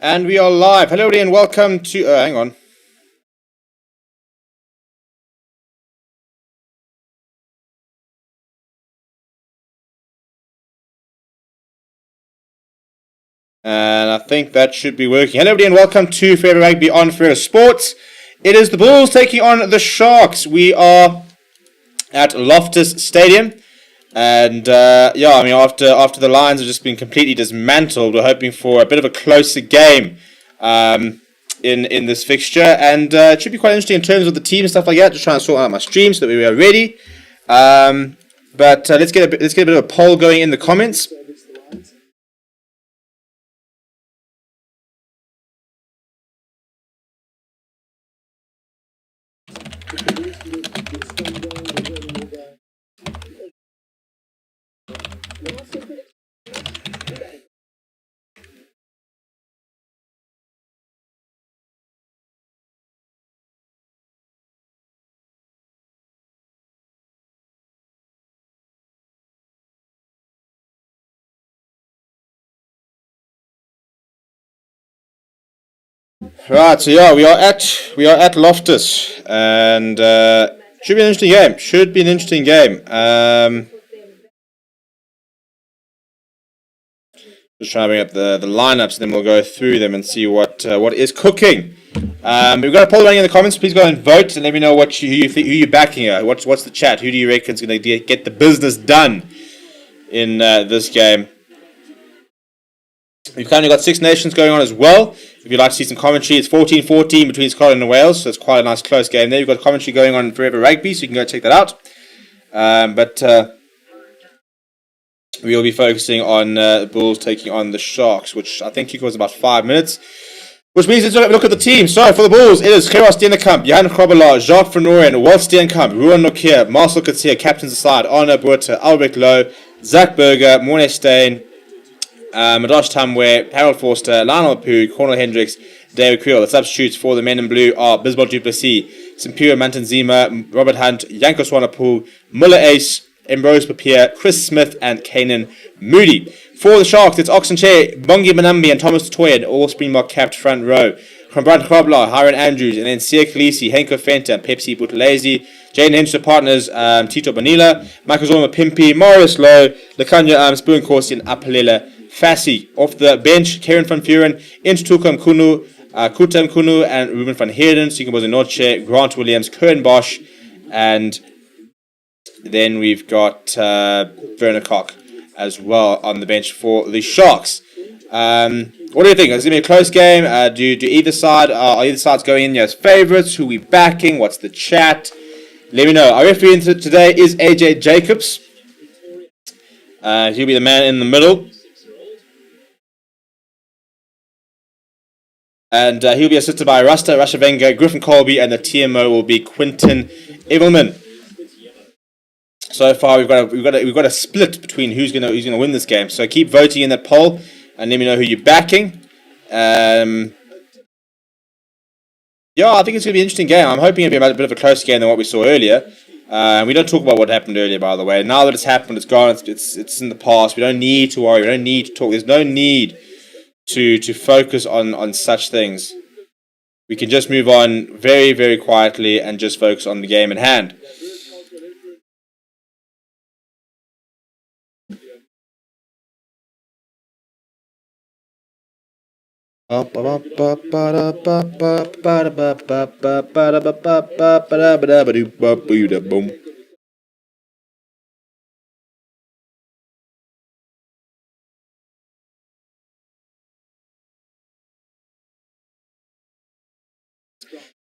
And we are live. Hello everybody and welcome to... hang on. And I think that should be working. Hello everybody and welcome to Forever Rugby on SuperSport. It is the Bulls taking on the Sharks. We are at Loftus Stadium. And after the Lions have just been completely dismantled, we're hoping for a bit of a closer game in this fixture, and it should be quite interesting in terms of the team and stuff like that. Just trying to sort out my stream so that we are ready. But let's get a bit of a poll going in the comments. Right, so yeah, we are at Loftus, and should be an interesting game. Just trying to bring up the lineups, and then we'll go through them and see what is cooking. We've got a poll running in the comments. Please go and vote and let me know who you're backing here. What's the chat? Who do you reckon is going to get the business done in this game? We've currently got Six Nations going on as well. If you'd like to see some commentary, it's 14-14 between Scotland and Wales, so it's quite a nice close game there. You've got commentary going on in Forever Rugby, so you can go check that out. But we'll be focusing on the Bulls taking on the Sharks, which I think was about 5 minutes. Which means let's look at the team. So for the Bulls, it is Gerard Steenkamp, Jan Krobelaar, Jacques Vernoren, Walt Steenkamp, Ruan Nokia, Marcel Coetzee, captains aside, Arno Botha, Albrecht Lowe, Zach Berger, Morne Steyn, Madash Tamwe, Harold Forster, Lionel Pooh, Cornel Hendricks, David Creel. The substitutes for the men in blue are Bisbal du Plessis, Simpura Mantanzima, Robert Hunt, Janko Swanepoel, Muller Ace, Ambrose Papier, Chris Smith, and Kanan Moody. For the Sharks, it's Oxenchair, Bongi Manambi, and Thomas Toyen, all Springbok capped front row. From Brad Krobelaar, Hiron Andrews, and then Sia Khaleesi, Henko Fenta, Pepsi Buthelezi, Jaden Henderson partners, Tito Bonilla, Michael Zorma Pimpy, Marius Lowe, Lekanya Spoon Corsi, and Apalela Fassi. Off the bench, Kieran van Vuren, Inchtukam Kunu, Kutam Kunu, and Ruben van Heerden, Sikambozo Noche, Grant Williams, Curran Bosch, and then we've got Werner Koch as well on the bench for the Sharks. What do you think? Is it going to be a close game? Do either side, are either sides going in as favourites? Who are we backing? What's the chat? Let me know. Our referee today is AJ Jacobs. He'll be the man in the middle. And he'll be assisted by Rasha Wenger, Griffin Colby, and the TMO will be Quinton Evelman. So far, we've got a split between who's gonna win this game. So keep voting in that poll, and let me know who you're backing. I think it's gonna be an interesting game. I'm hoping it'll be a bit of a closer game than what we saw earlier. We don't talk about what happened earlier, by the way. Now that it's happened, it's gone. It's in the past. We don't need to worry. We don't need to talk. There's no need to focus on such things. We can just move on very, very quietly and just focus on the game in hand.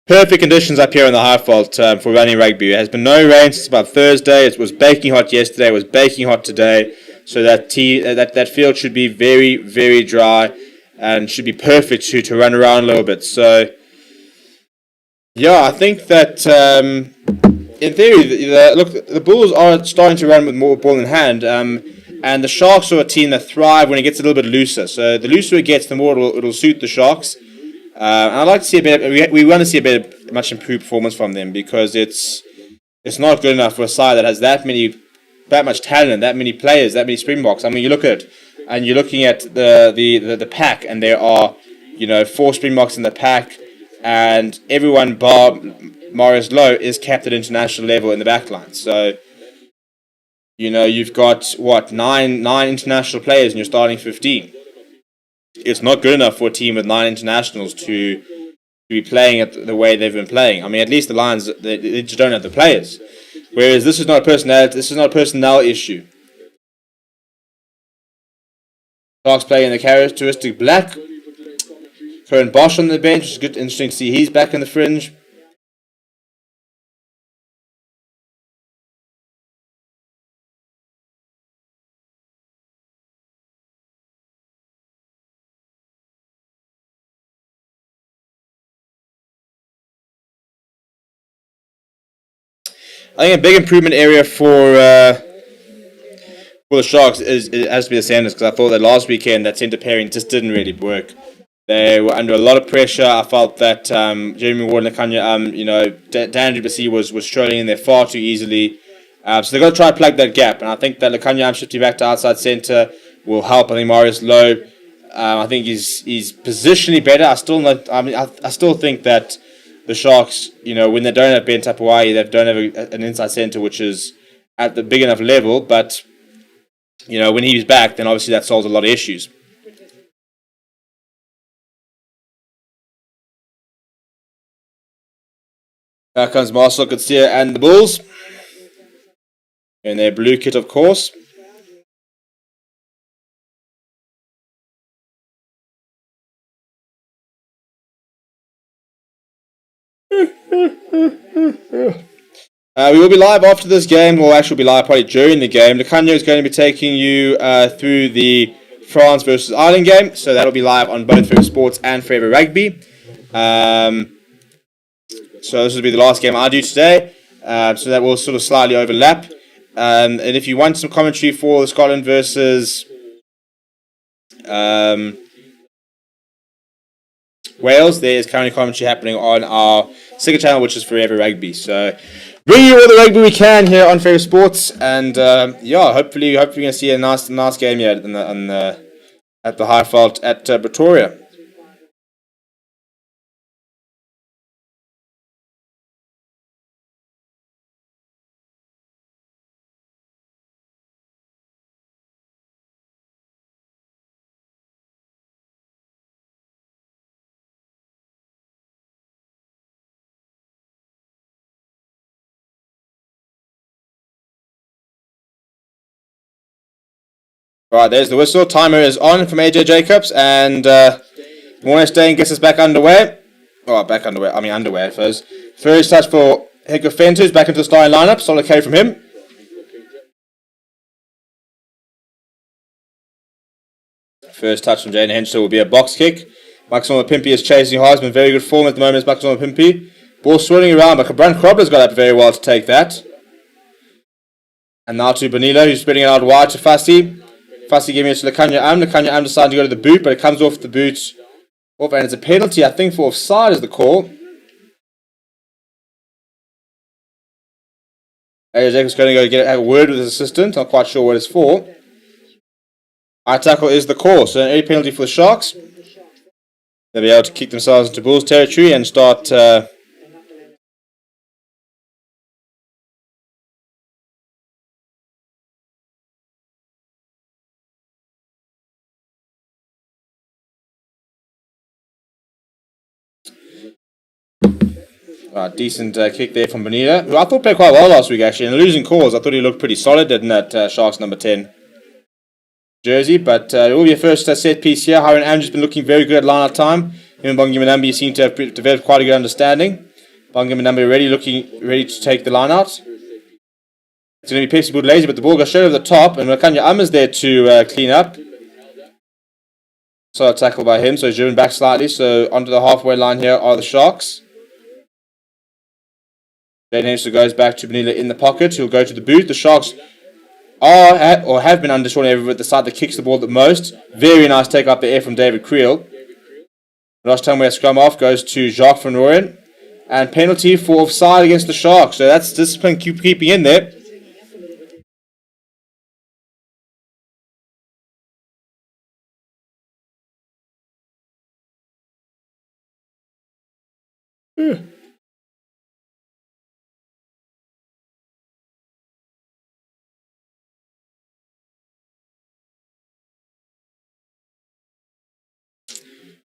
Perfect conditions up here in the high fault for running rugby. There has been no rain since about Thursday. It was baking hot yesterday. It was baking hot today. So that field should be very, very dry and should be perfect to run around a little bit. So, yeah, I think that in theory, the Bulls are starting to run with more ball in hand. And the Sharks are a team that thrive when it gets a little bit looser. So the looser it gets, the more it'll suit the Sharks. And I'd like to see a bit. We want to see a bit much improved performance from them because it's not good enough for a side that has that much talent, that many players, that many Springboks. I mean, you look at it, and you're looking at the pack, and there are 4 Springboks in the pack, and everyone bar Marius Lowe is capped at international level in the backline. So, you've got, 9 international players in your starting 15. It's not good enough for a team with 9 internationals to be playing it the way they've been playing. I mean, at least the Lions, they just don't have the players. Whereas this is not a personnel issue. Sharks playing the characteristic black. Current Bosch on the bench, which is good, interesting to see he's back in the fringe. I think a big improvement area for the Sharks it has to be the centers, because I thought that last weekend that centre pairing just didn't really work. They were under a lot of pressure. I felt that Jeremy Ward and Lekanya, Dan Duplessis was strolling in there far too easily. So they've got to try to plug that gap, and I think that Lekanya shifting back to outside centre will help. I think Marius Lowe, I think he's positionally better. I still think that the Sharks, when they don't have Ben Tapuai, they don't have an inside centre which is at the big enough level. But when he's back, then obviously that solves a lot of issues. Here comes Marcel Coetzee and the Bulls. In their blue kit, of course. We will be live after this game. We'll actually be live probably during the game. Lekanya is going to be taking you through the France versus Ireland game. So that'll be live on both SuperSport and Forever Rugby. So this will be the last game I do today. So that will sort of slightly overlap. And if you want some commentary for the Scotland versus Wales, there is currently commentary happening on our second channel, which is Forever Rugby. So bring you all the rugby we can here on Fair Sports, and hopefully we're going to see a nice game here at the Highveld at Pretoria. Right, there's the whistle. Timer is on from AJ Jacobs, and Mornestein gets us back underway. Oh, back underway. I mean, underway, I suppose. First touch for Hector Fentus, back into the starting lineup. Solid carry from him. First touch from Jaden Henschel will be a box kick. Maximo Pimpy is chasing hard. He's been very good form at the moment as Maximo Pimpy. Ball swirling around, but Brand Krobler's got up very well to take that. And now to Bonilla, who's spreading it out wide to Fassi. Fassi giving it to Lekanya Lekanya deciding to go to the boot, but it comes off the boot. And it's a penalty, I think, for offside is the call. AJ Jacobs going to go have a word with his assistant. Not quite sure what it's for. High tackle is the call, so an early penalty for the Sharks. They'll be able to kick themselves into Bulls territory and start decent kick there from Bonilla, who I thought played quite well last week actually. In the losing cause, I thought he looked pretty solid in that Sharks number 10 jersey. But it will be a first set piece here. Hiron Andrew's been looking very good at line-out time. Him and Bongi Manambi seem to have developed quite a good understanding. Bongi Manambi ready to take the line-out. It's going to be Pepsi Boot lazy, but the ball goes straight over the top, and Makanya is there to clean up. Solid tackle by him, so he's driven back slightly. So onto the halfway line here are the Sharks. Jaden Henschel goes back to Bonilla in the pocket. He'll go to the boot. The Sharks are or have been under Sean Everett at the side that kicks the ball the most. Very nice take up the air from David Creel. Last time we had scrum off goes to Jacques van Rooyen. And penalty for offside against the Sharks. So that's discipline keeping in there.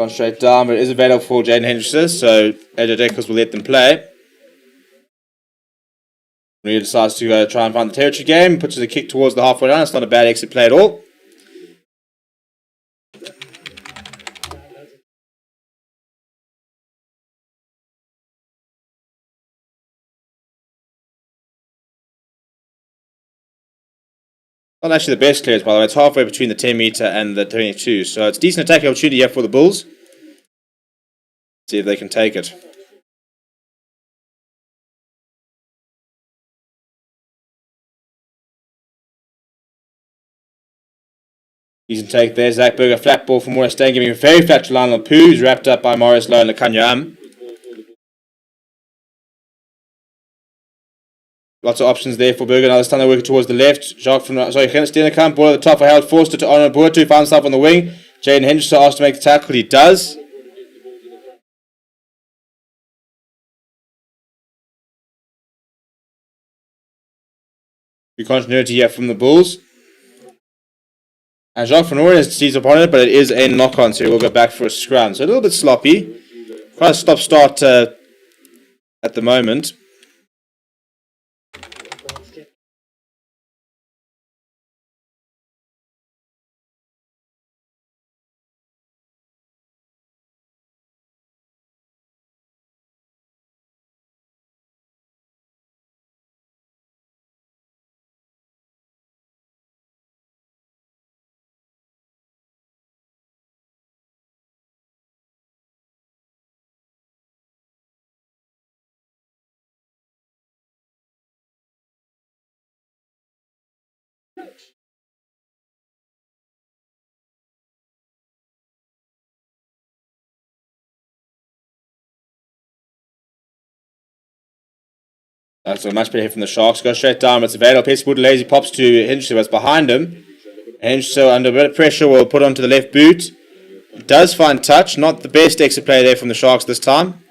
Gone straight down, but it is available for Jaden Henderson, so AJ Deckers will let them play. He decides to try and find the territory game, puts a kick towards the halfway line. It's not a bad exit play at all. Not actually the best clearance, by the way. It's halfway between the 10 metre and the 22. So it's a decent attacking opportunity here for the Bulls. See if they can take it. Decent take there. Zach Berger, flat ball from Morris Stain, giving a very flat to Lionel Poo, who's wrapped up by Morris Lowe and Lakanya. Lots of options there for Berger. Now this time they're working towards the left. Jacques from Steenekamp, ball at the top for Harold Forster to Arnold Boertu, who finds himself on the wing. Jaden Henderson asked to make the tackle. He does. Good continuity here from the Bulls. And Jacques Van Oren sees upon it, but it is a knock-on, so he will go back for a scrum. So a little bit sloppy. Quite a stop-start at the moment. That's a much better hit from the Sharks. Goes straight down, but it's available. Pesky Lazy pops to Henderson, but it's behind him. Henderson, under a bit of pressure, will put onto the left boot. Does find touch. Not the best exit play there from the Sharks this time.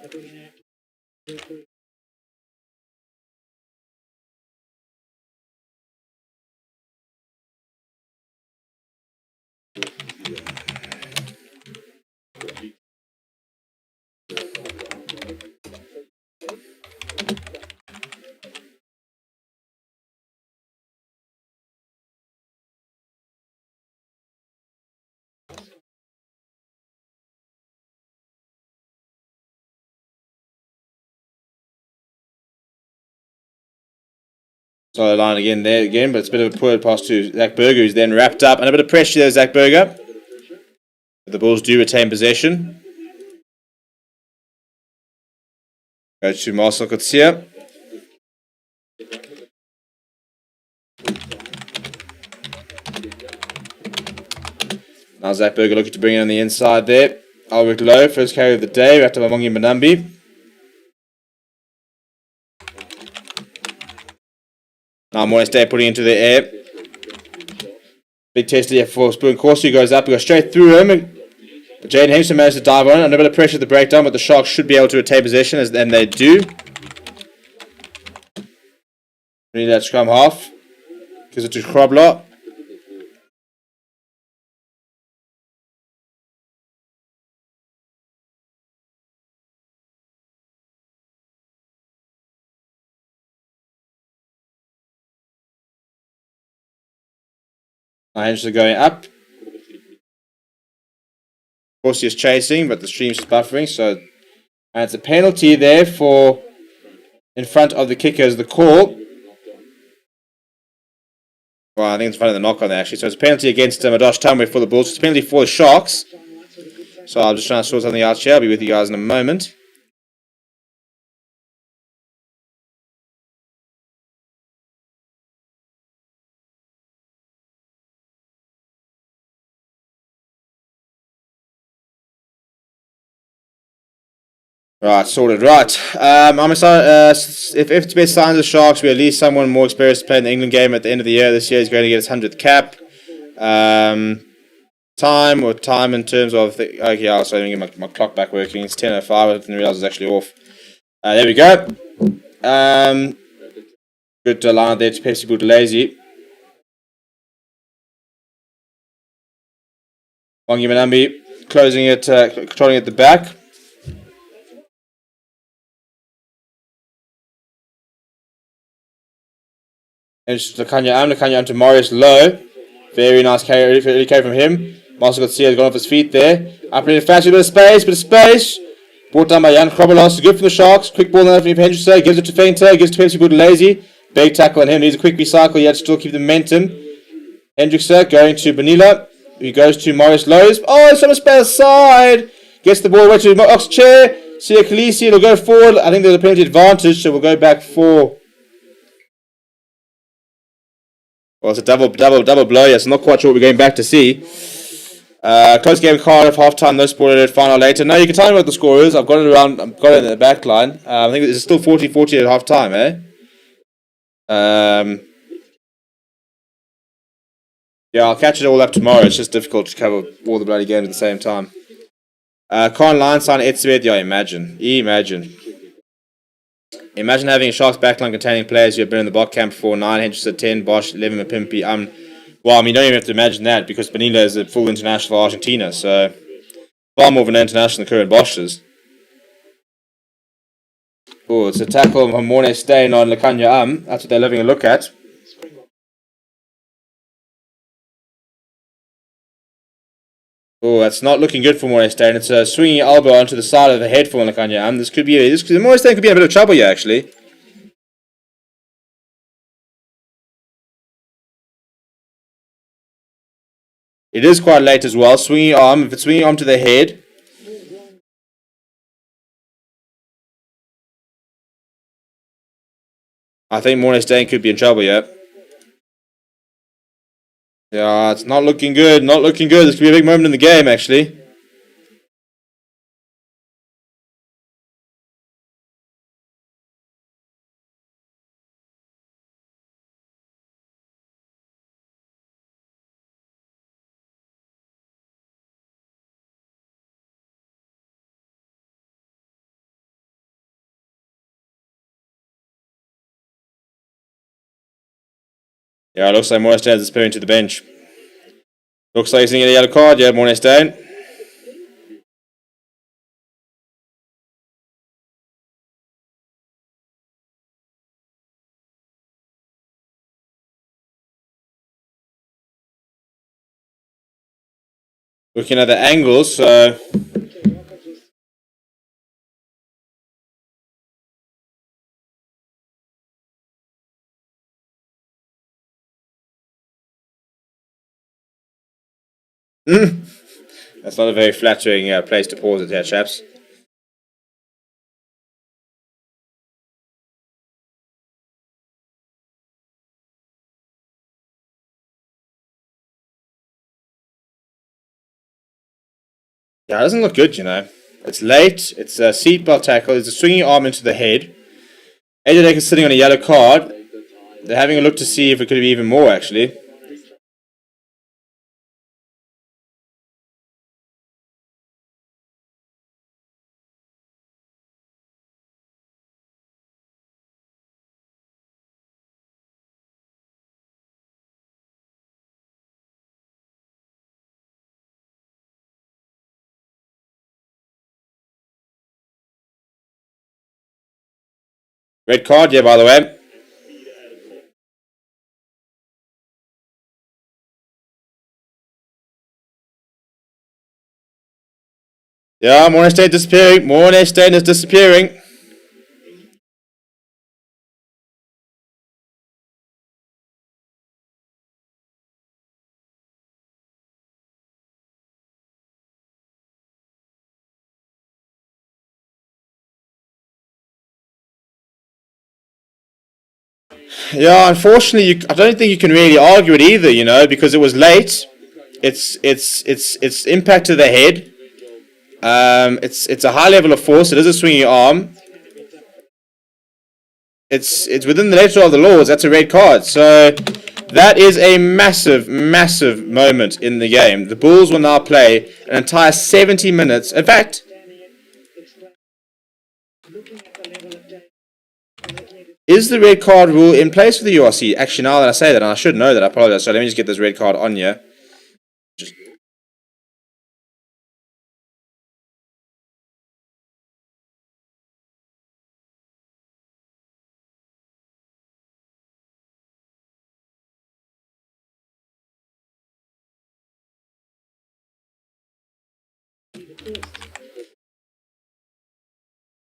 Solid line again there again, but it's a bit of a poor pass to Zach Berger, who's then wrapped up. And a bit of pressure there, Zach Berger. But the Bulls do retain possession. Go to Marcel Kutsia. Now Zach Berger looking to bring it on the inside there. Albert Lowe, first carry of the day, wrapped up by Mongi Manambi. Now Morris Day putting into the air. Big test here for Spoon Corsi, goes up, he goes straight through him. Jaden Henderson managed to dive on it, under a bit of pressure at the breakdown, but the Sharks should be able to retain possession, and they do. We need that scrum half. Gives it to Krobler. Henderson going up. Of course, he's chasing, but the stream's just buffering. So, and it's a penalty there for in front of the kickers. The call. Well, I think it's in front of the knock on there, actually. So it's a penalty against Madosh Tamwe for the Bulls. It's a penalty for the Sharks. So I'm just trying to sort something out here. I'll be with you guys in a moment. Right, sorted. Right. I'm excited. If it's best signs of the Sharks, we at least someone more experienced to play in the England game at the end of the year. This year he's going to get his 100th cap. Time in terms of... okay, I'll get my clock back working. It's 10:05. I didn't realise it was actually off. There we go. Good line there to Pepsi Buthelezi. Wangi Manambi closing it, controlling at the back. And it's Lakanya to Morris Low. Very nice carry from him. Marcel Garcia has gone off his feet there. Up in the fancy bit of space. Brought down by Jan Krobelos. Good for the Sharks. Quick ball now from Hendrickson. Gives it to Feinter. Gives it to Pepsi Lazy. Big tackle on him. Needs a quick recycle. He had to still keep the momentum. Hendrickson going to Benila. He goes to Morris Lowe's. Oh, it's on a spare side. Gets the ball away to Ox Chair. Sia Khaleesi. It'll go forward. I think there's a penalty advantage, so we'll go back for. Well, it's a double blow. Yes, I'm not quite sure what we're going back to see. Close game Cardiff, half-time, no spoiler, final later. No, you can tell me what the score is. I've got it in the back line. I think it's still 40-40 at half-time, Yeah, I'll catch it all up tomorrow. It's just difficult to cover all the bloody games at the same time. Khan Line sign Etzebeth. Yeah, imagine. Imagine having a Sharks backline containing players who have been in the Bok camp for 9, Henderson 10, Bosch 11, Mapimpi. Well, I mean, you don't even have to imagine that because Benila is a full international for Argentina, so far more of an international than current Bosch is. Oh, it's a tackle from Morne Steyn on Lakanya That's what they're having a look at. Oh, that's not looking good for Morne Steyn. It's a swinging elbow onto the side of the head for Lakanya Morne Steyn could be in a bit of trouble here, actually. It is quite late as well. Swinging arm. If it's swinging arm to the head. I think Morne Steyn could be in trouble, yeah. Yeah, it's not looking good. This could be a big moment in the game, actually. Yeah, it looks like Morne Steyn is disappearing to the bench. Looks like he's going to get a yellow card. Yeah, Morne Steyn. Looking at the angles, so... That's not a very flattering place to pause it here, chaps. Yeah, it doesn't look good, you know. It's late, it's a seatbelt tackle, it's a swinging arm into the head. AJ is sitting on a yellow card. They're having a look to see if it could be even more, actually. Red card, yeah, by the way. Yeah, Morne Steyn disappearing. Morne Steyn is disappearing. Yeah, unfortunately, I don't think you can really argue it either, you know, because it was late. It's impacted the head. It's a high level of force. It is a swinging arm. It's within the nature of the laws. That's a red card. So that is a massive moment in the game. The Bulls will now play an entire 70 minutes. In fact, is the red card rule in place for the URC? Actually, now that I say that, and I should know that, I apologize. So let me just get this red card on here.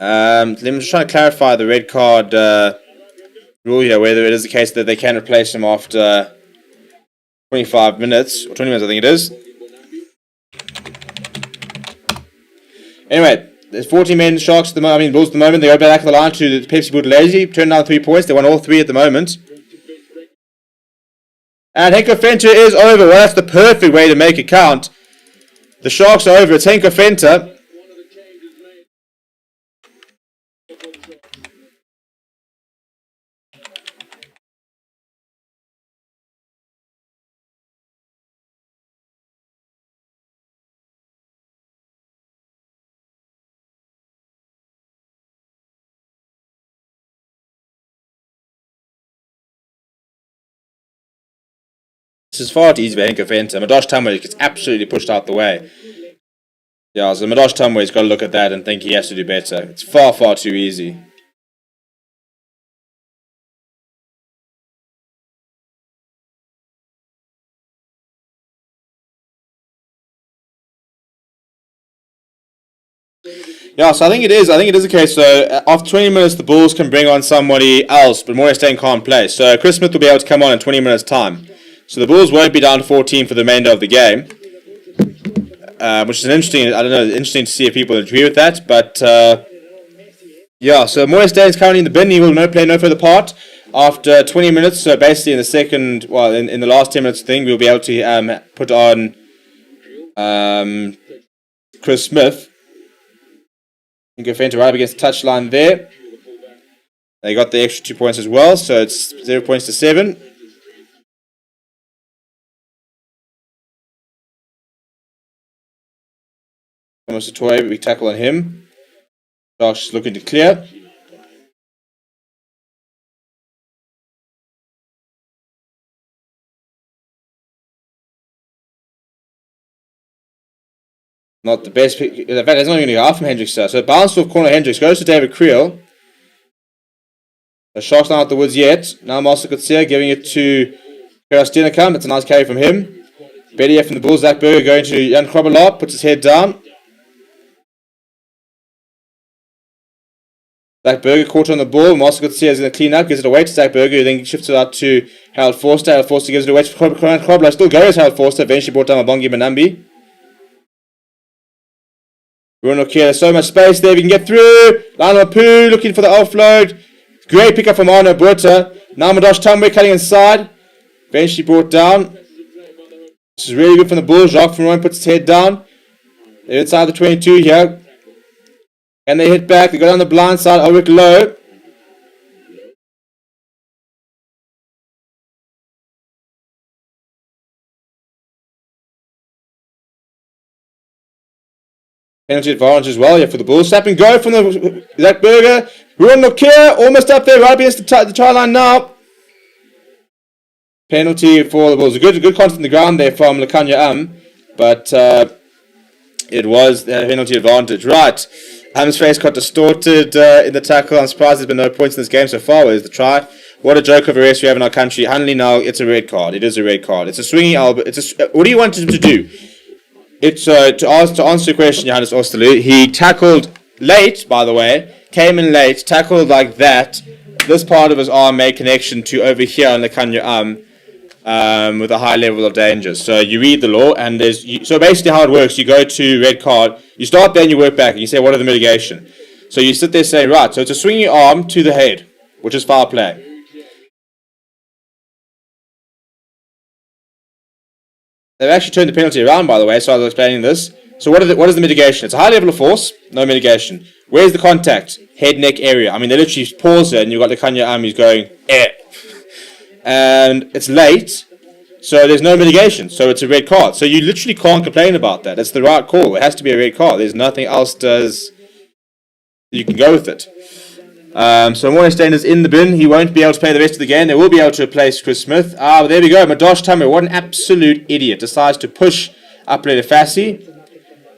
Let me just try to clarify the red card rule here, whether it is the case that they can replace him after 25 minutes, or 20 minutes I think it is. Anyway, there's 14 men Sharks at the moment, Bulls at the moment. They go back to the line to the Pepsi Boot Lazy, turn down 3 points. They won all 3 at the moment. And Henko Fenter is over. Well, that's the perfect way to make it count. The Sharks are over. It's Henko Fenter. This is far too easy for Henko Fenter. Madosh Tumwe gets absolutely pushed out the way. Yeah, so Madosh Tumwe's got to look at that and think he has to do better. It's far, far too easy. Yeah, so I think it is a case. So after 20 minutes, the Bulls can bring on somebody else, but Moore Stain can't play. So Chris Smith will be able to come on in 20 minutes' time. So the Bulls won't be down to 14 for the remainder of the game, which is interesting to see if people agree with that. But yeah, so Moore Stain is currently in the bin. He will play no further part after 20 minutes. So basically, in the second, in the last 10 minutes thing, we'll be able to put on Chris Smith. Go Fenter right up against the touchline there. They got the extra 2 points as well, so it's 0 points to 7. Almost a toy, but we tackle on him. Josh looking to clear. Not the best pick. In fact, it's not even going to go out from Hendricks. So bounce off corner Hendricks. Goes to David Creel. The Sharks not out the woods yet. Now Master Kutsia giving it to Keras Steenekamp. It's a nice carry from him. Betty F from the Bulls. Zach Berger going to Jan Krobelaar. Puts his head down. Zach Berger caught on the ball. Master Kutsia is going to clean up. Gives it away to Zach Berger. Who then shifts it out to Harold Forster. Harold Forster gives it away to Krobelaar. Still goes Harold Forster. Eventually brought down Mabongi Manambi. Bruno Kier, there's so much space there. We can get through. Lionel Poo looking for the offload. Great pickup from Arno Burta. Now Madosh Tumwe cutting inside. Eventually brought down. This is really good from the Bulls. Jacques Ferroin puts his head down. They're inside the 22 here. And they hit back. They go down the blind side. Ulrich Lowe. Penalty advantage as well here for the Bulls. Snap and go from the Zach Berger. Ruan Nokia almost up there, right against the try line now. Penalty for the Bulls. A good contact on the ground there from Lekanya but it was the penalty advantage. Right. His face got distorted in the tackle. I'm surprised there's been no points in this game so far. Where's the try? What a joke of a rest we have in our country. Hanley now, it's a red card. It is a red card. It's a swinging elbow. What do you want him to do? It's to answer your question, Johannes Osterloo. He tackled late, by the way. Came in late, tackled like that. This part of his arm made connection to over here on the Kanya arm with a high level of danger. So you read the law, and so basically how it works, you go to red card, you start there and you work back, and you say, what are the mitigation? So you sit there and say, right, so it's a swinging arm to the head, which is foul play. They've actually turned the penalty around, by the way, so I was explaining this. So what is the mitigation? It's a high level of force, no mitigation. Where's the contact? Head, neck area. I mean, they literally pause it, and you've got the Kanya Armies going, and it's late, so there's no mitigation, so it's a red card. So you literally can't complain about that. It's the right call. It has to be a red card. There's nothing else you can go with it. So Moore Stain is in the bin. He won't be able to play the rest of the game. They will be able to replace Chris Smith. But there we go. Madosh Tumwe, what an absolute idiot. Decides to push up Fassi.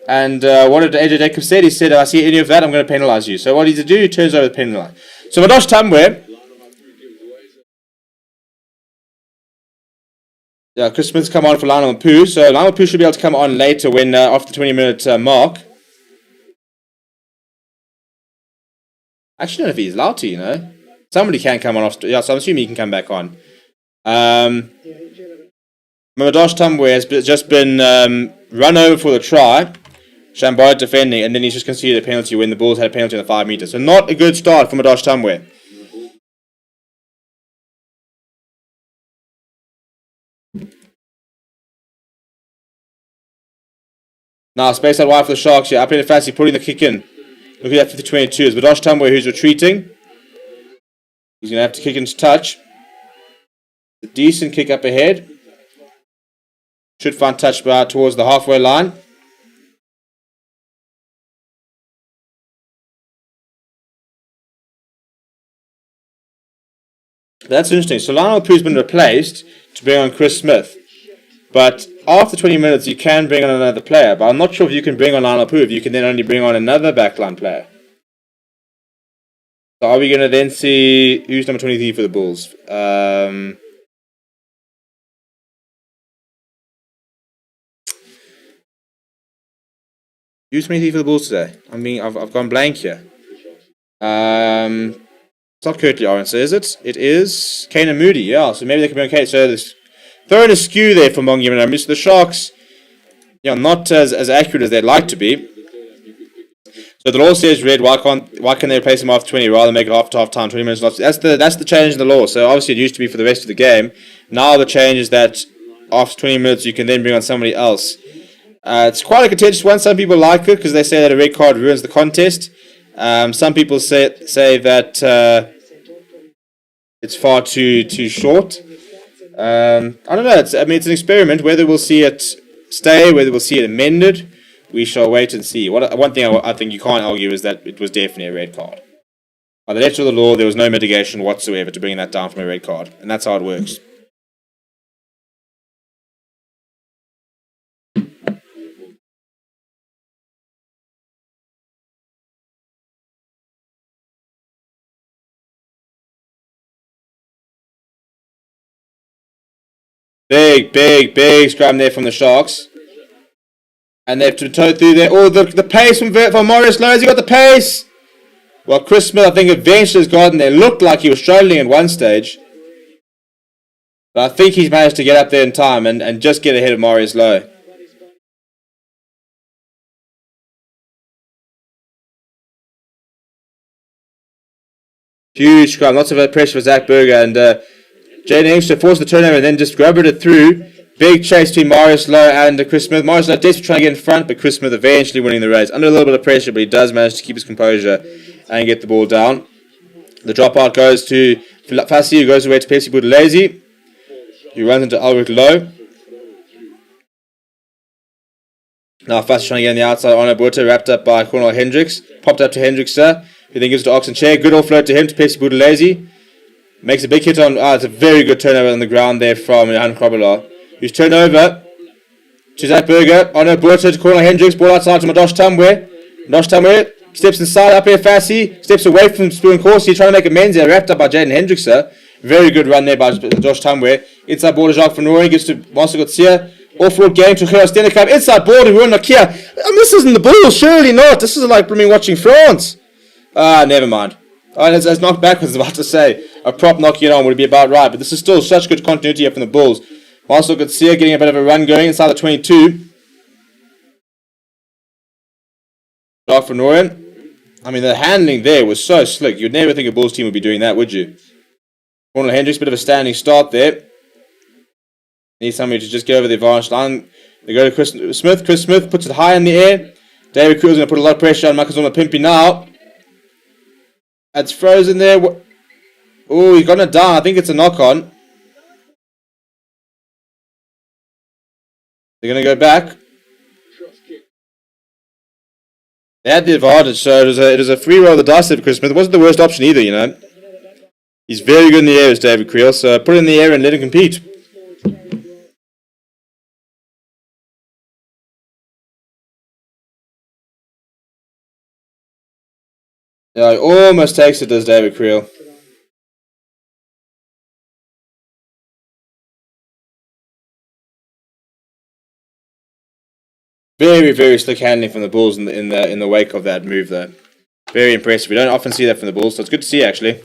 And what did AJ Jacobs say? He said, if I see any of that, I'm going to penalise you. So what he do, he turns over the penalty line. So Madosh Tumwe. Chris Smith's come on for Lionel Poo. So Lionel Poo should be able to come on later when after the 20-minute mark. Actually, I don't know if he's allowed to, you know. Somebody can come on off. Yeah, so I'm assuming he can come back on. Mamadosh Tumbwe has just been run over for the try. Shambhala defending, and then he's just conceded a penalty when the Bulls had a penalty on the 5 metres. So not a good start for Mamadosh Tumbwe. Now, space out wide for the Sharks here. Up in the Fassi, putting the kick in. Look at that 50-22. It's Mamadosh Tumbwe who's retreating. He's going to have to kick into touch. A decent kick up ahead. Should find touch towards the halfway line. That's interesting. So Lionel Pooh's been replaced to bring on Chris Smith. But after 20 minutes, you can bring on another player. But I'm not sure if you can bring on Lionel Pooh if you can then only bring on another backline player. So are we going to then see who's number 23 for the Bulls? Who's 23 for the Bulls today? I mean, I've gone blank here. It's not Curtly Orange, is it? It is Kanan Moody, yeah. So maybe they can be okay. So there's throwing a skew there for Mongi and so the Sharks, not as accurate as they'd like to be. So the law says red. Why can they replace him after 20 rather than make it after half time, 20 minutes left? That's the change in the law. So obviously it used to be for the rest of the game. Now the change is that after 20 minutes you can then bring on somebody else. It's quite a contentious one. Some people like it because they say that a red card ruins the contest. Some people say that it's far too short. I don't know. It's an experiment. Whether we'll see it stay, whether we'll see it amended, we shall wait and see. One thing I think you can't argue is that it was definitely a red card. By the letter of the law, there was no mitigation whatsoever to bring that down from a red card, and that's how it works. Big scrum there from the Sharks. And they've towed through there. Oh, the pace from Maurice Lowe. Has he got the pace? Well, Chris Smith, I think, eventually has gotten there. Looked like he was struggling at one stage. But I think he's managed to get up there in time and just get ahead of Maurice Lowe. Huge scrum. Lots of pressure for Zach Berger. And Jaden Engster forced the turnover and then just grabbed it through. Big chase between Maurice Lowe and Chris Smith. Maurice Lowe desperately trying to get in front, but Chris Smith eventually winning the race. Under a little bit of pressure, but he does manage to keep his composure and get the ball down. The dropout goes to Fassi, who goes away to Pepsi Buthelezi, who runs into Albert Lowe. Now Fassi trying to get on the outside. Arno Botha wrapped up by Cornel Hendricks. Popped up to Hendricks, who then gives it to Oxenchair. Good offload to him, to Pepsi Buthelezi. Makes a big hit on... it's a very good turnover on the ground there from Johan Krobela, who's turned over to Zach Berger. Arno Botha to Cornel Hendricks. Ball outside to Mamadosh Tumbwe. Mamadosh Tumbwe steps inside up here, Fassi. Steps away from Spoon Corsi, trying to make amends there. Wrapped up by Jaden Hendricks. Very good run there by Josh Tumbwe. Inside ball to Jacques Van Nooyen. Gives to Monster Gotsia. Off-road game to Gerard Stennekamp. Inside ball to Ruan Nokia. This isn't the Bulls, surely not. This is like me watching France. Never mind. It's knocked backwards, I was about to say. A prop knocking it on would be about right, but this is still such good continuity here from the Bulls. Marcel Gutsia getting a bit of a run going inside the 22. Jacques Van Nooyen. I mean, the handling there was so slick. You'd never think a Bulls team would be doing that, would you? Cornel Hendricks, bit of a standing start there. Need somebody to just get over the advantage line. They go to Chris Smith. Chris Smith puts it high in the air. David Creel's going to put a lot of pressure on Makazona Pimpy now. That's frozen there. Oh, he's gone it down. I think it's a knock-on. They're going to go back. They had the advantage, so it was a free roll of the dice there for Chris Smith. It wasn't the worst option either, you know. He's very good in the air, is David Creel, so put it in the air and let him compete. Yeah, he almost takes it, does David Creel. Very, very slick handling from the Bulls in the wake of that move, though. Very impressive. We don't often see that from the Bulls, so it's good to see, actually.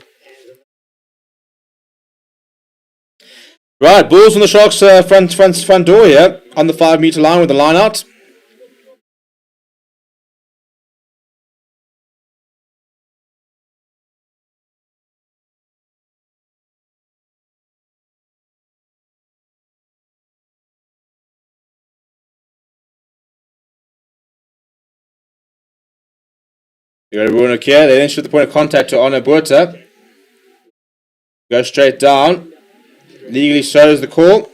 Right, Bulls on the Sharks front door here, on the 5 meter line with the line out. You got a Bruno here. They then shoot the point of contact to Arno Buerta. Go straight down. Legally shows the call.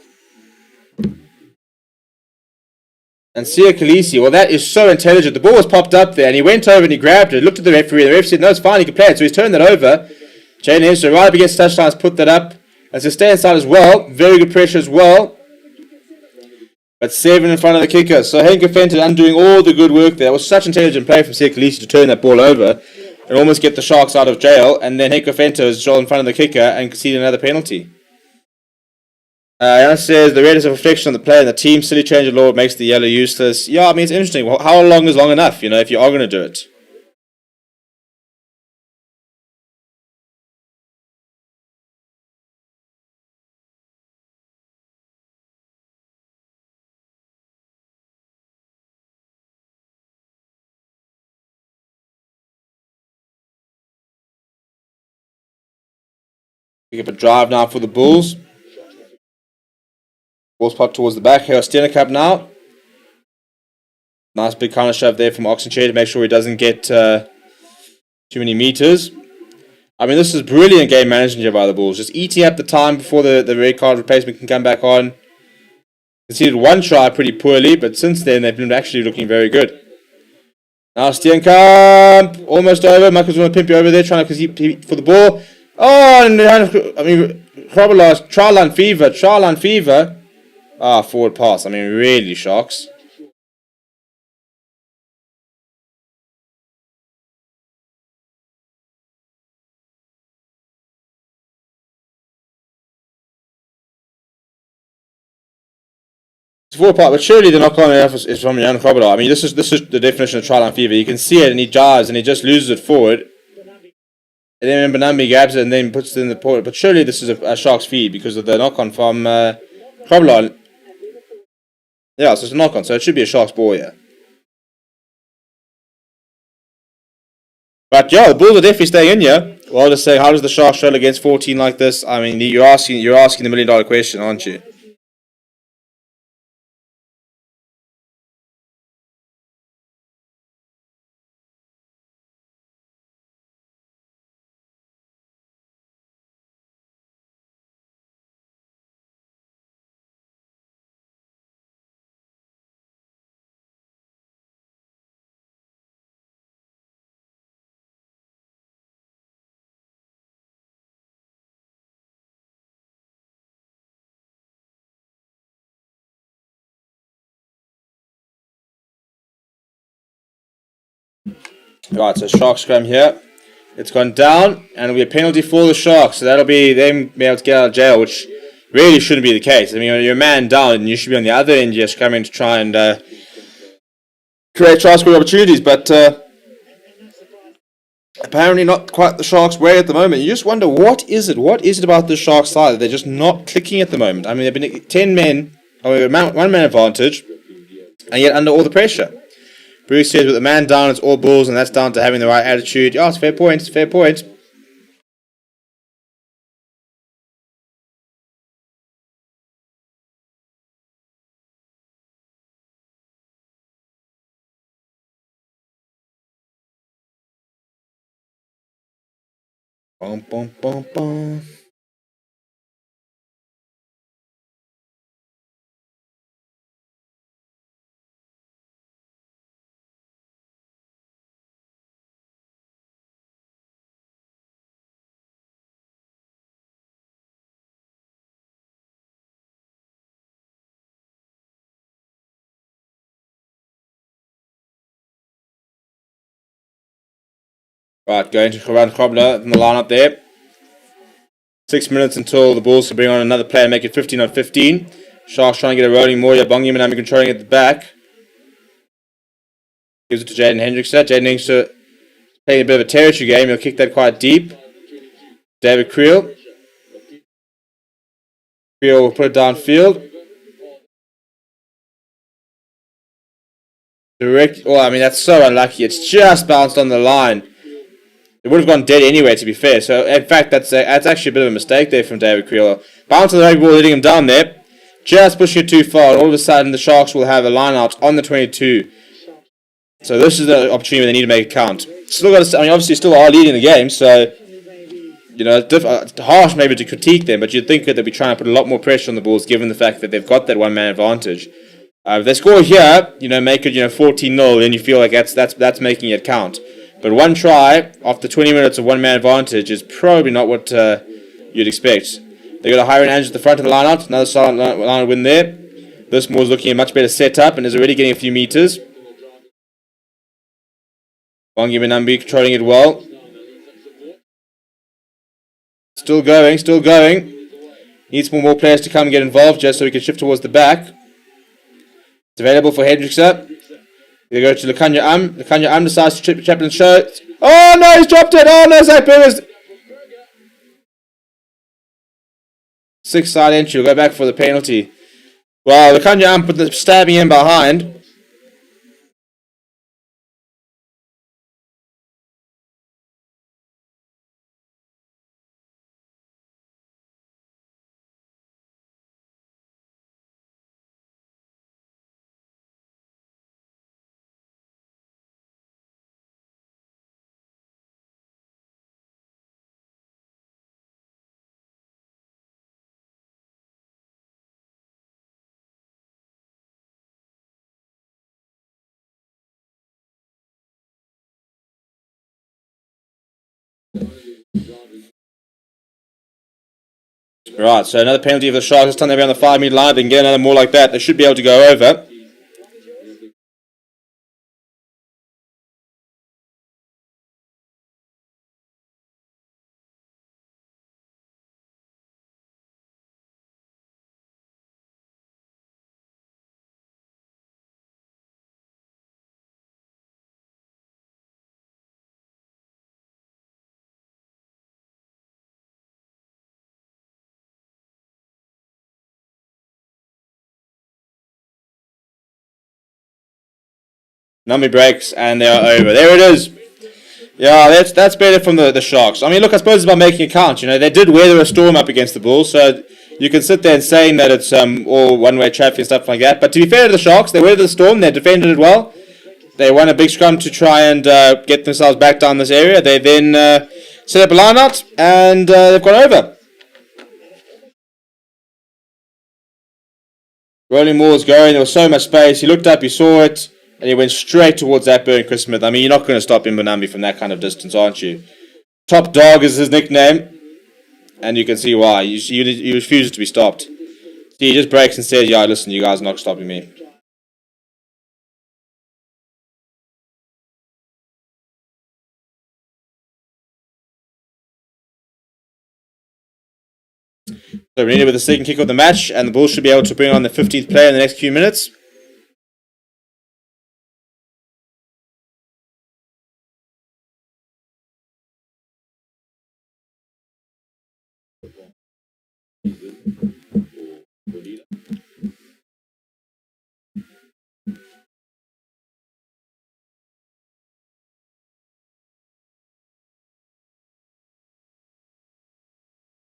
And Sia Khaleesi, well, that is so intelligent. The ball was popped up there, and he went over and he grabbed it, looked at the referee, and the referee said, no, it's fine, he can play it. So he's turned that over. Jaden Henshaw right up against touchdowns, put that up. As a stay inside as well. Very good pressure as well. But 7 in front of the kicker. So Henk Fenton undoing all the good work there. It was such intelligent play from Sia Khaleesi to turn that ball over and almost get the Sharks out of jail. And then Henk Fenton is in front of the kicker and conceded another penalty. Jan says, the red is a reflection on the play and the team. Silly change of law makes the yellow useless. Yeah, I mean, it's interesting. Well, how long is long enough, if you are going to do it? Pick up a drive now for the Bulls. Ball's popped towards the back. Here, Steenekamp now. Nice big counter shove there from Oxenchair to make sure he doesn't get too many meters. I mean, this is brilliant game management here by the Bulls. Just eating up the time before the red card replacement can come back on. Conceded one try pretty poorly, but since then they've been actually looking very good. Now Steenekamp, almost over. Michael's going to pimp you over there, trying to compete for the ball. Oh, and I mean, Krobela's trial fever. Forward pass. I mean, really, Sharks. It's forward pass, but surely the knock-on is from Jan Krobela. I mean, this is the definition of trial fever. You can see it, and he dives, and he just loses it forward. And then Benambi grabs it and then puts it in the port. But surely this is a Sharks feed because of the knock-on from Krobela. Yeah, so it's a knock-on, so it should be a Sharks ball here. But yeah, the Bulls are definitely staying in here. Well, just saying, how does the Sharks struggle against 14 like this? I mean, you're asking the $1 million question, aren't you? Right, so Shark scrum here. It's gone down, and it'll be a penalty for the Sharks. So that'll be them being able to get out of jail, which really shouldn't be the case. I mean, you're a man down, and you should be on the other end just coming to try and create try scoring opportunities. But apparently not quite the Sharks' way at the moment. You just wonder, what is it? What is it about the Sharks side that they're just not clicking at the moment? I mean, they've been 10 men, or one man advantage, and yet under all the pressure. Bruce says with the man down, it's all Bulls, and that's down to having the right attitude. Yeah, it's fair point. It's fair point. Bum, bum, bum, bum. Right, going to Karan Krobler in the lineup there. 6 minutes until the Bulls can bring on another player and make it 15 on 15. Sharks trying to get a rolling more. Bongi Manami controlling at the back. Gives it to Jaden Hendrickson. Jaden Hendrickson Playing a bit of a territory game. He'll kick that quite deep. David Creel. Creel will put it downfield. Direct. Oh, I mean, that's so unlucky. It's just bounced on the line. It would have gone dead anyway, to be fair. So, in fact, that's actually a bit of a mistake there from David Creel. Bounce on the rugby ball, hitting him down there. Just pushing it too far. And all of a sudden, the Sharks will have a line out on the 22. So, this is the opportunity where they need to make it count. Still got to, I mean, obviously, still are leading the game. So, you know, it's harsh maybe to critique them. But you'd think that they'd be trying to put a lot more pressure on the Bulls, given the fact that they've got that one-man advantage. If they score here, you know, make it, 14-0, then you feel like that's making it count. But one try after 20 minutes of one-man advantage is probably not what you'd expect. They got a higher Andrews at the front of the line-out. Another solid line win there. This Moore's looking at a much better setup and is already getting a few meters. Bongi Minambi controlling it well. Still going. Needs more players to come and get involved just so we can shift towards the back. It's available for Hendrickson. They go to Lukanya Lukanya decides to trip Chaplin's show. Oh no, he's dropped it. Oh no, Zach Burgers. 6-side entry. We'll go back for the penalty. Well, Lukanya put the stabbing in behind. Right, so another penalty for the Sharks. This time they'll be on the 5-metre line. They can get another more like that. They should be able to go over. Number breaks and they are over. There it is. Yeah, that's better from the Sharks. I mean, look, I suppose it's about making it count. They did weather a storm up against the Bulls, so you can sit there and saying that it's all one-way traffic and stuff like that. But to be fair to the Sharks, they weathered the storm. They defended it well. They won a big scrum to try and get themselves back down this area. They then set up a line-out and they've gone over. Rolling Moore was going. There was so much space. He looked up, he saw it. And he went straight towards that burn, Chris Smith. I mean, you're not going to stop Mbonambi from that kind of distance, aren't you? Top Dog is his nickname. And you can see why. He refuses to be stopped. He just breaks and says, yeah, listen, you guys are not stopping me. So we need it with the second kick of the match. And the Bulls should be able to bring on the 15th player in the next few minutes.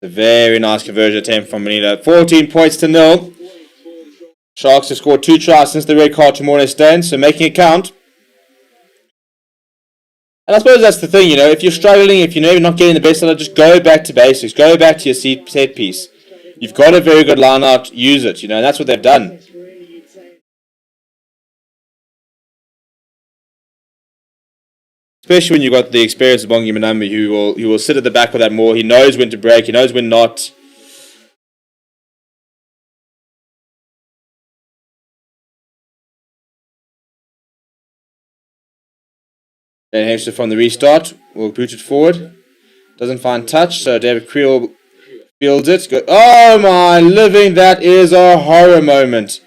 A very nice conversion attempt from Manila. 14 points to 0. Sharks have scored 2 tries since the red card to Monde Stan, so making it count. And I suppose that's the thing, if you're struggling, if you're not getting the best out of it, just go back to basics. Go back to your set piece. You've got a very good line out, use it, and that's what they've done. Especially when you've got the experience of Bongi Minambi, who will sit at the back of that more. He knows when to break, he knows when not. Dan Hemster from the restart will boot it forward. Doesn't find touch, so David Creel fields it. Oh my living, that is a horror moment.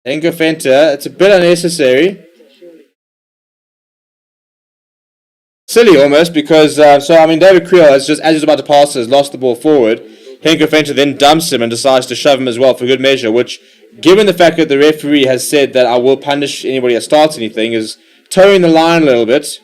Engo Fenter, it's a bit unnecessary. silly almost because David Creel has just as he's about to pass has lost the ball forward. Henko Fenter then dumps him and decides to shove him as well for good measure, which, given the fact that the referee has said that I will punish anybody that starts anything, is towing the line a little bit.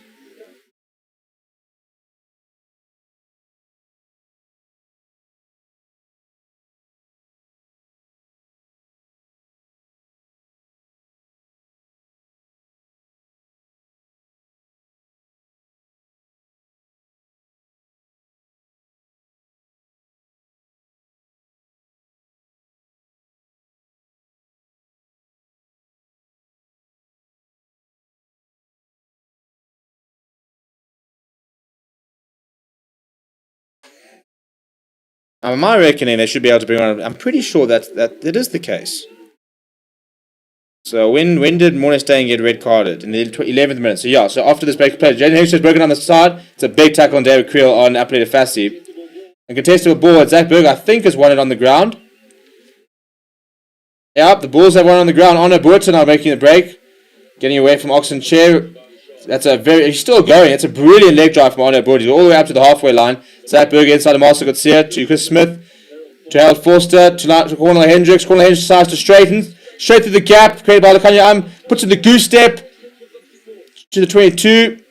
My reckoning, they should be able to bring on. I'm pretty sure that is the case. So when did Morningstain get red carded? In the 11th minute. So yeah, so after this break play, Jaden Hicks has broken on the side. It's a big tackle on David Creel on Appalachian Fassi. And contestable ball, Zach Berg, I think, has won it on the ground. Yep, the Bulls have won on the ground. Arno Burton now making the break. Getting away from Oxen Chair. He's still going. It's a brilliant leg drive from Arno Burton. He's all the way up to the halfway line. Zach Berg inside of Marcel Garcia to Chris Smith. To Harold Forster. To Cornel Hendricks. Cornel Hendricks decides to straighten. Straight through the gap. Created by Lekanya puts in the goose step. To the 22.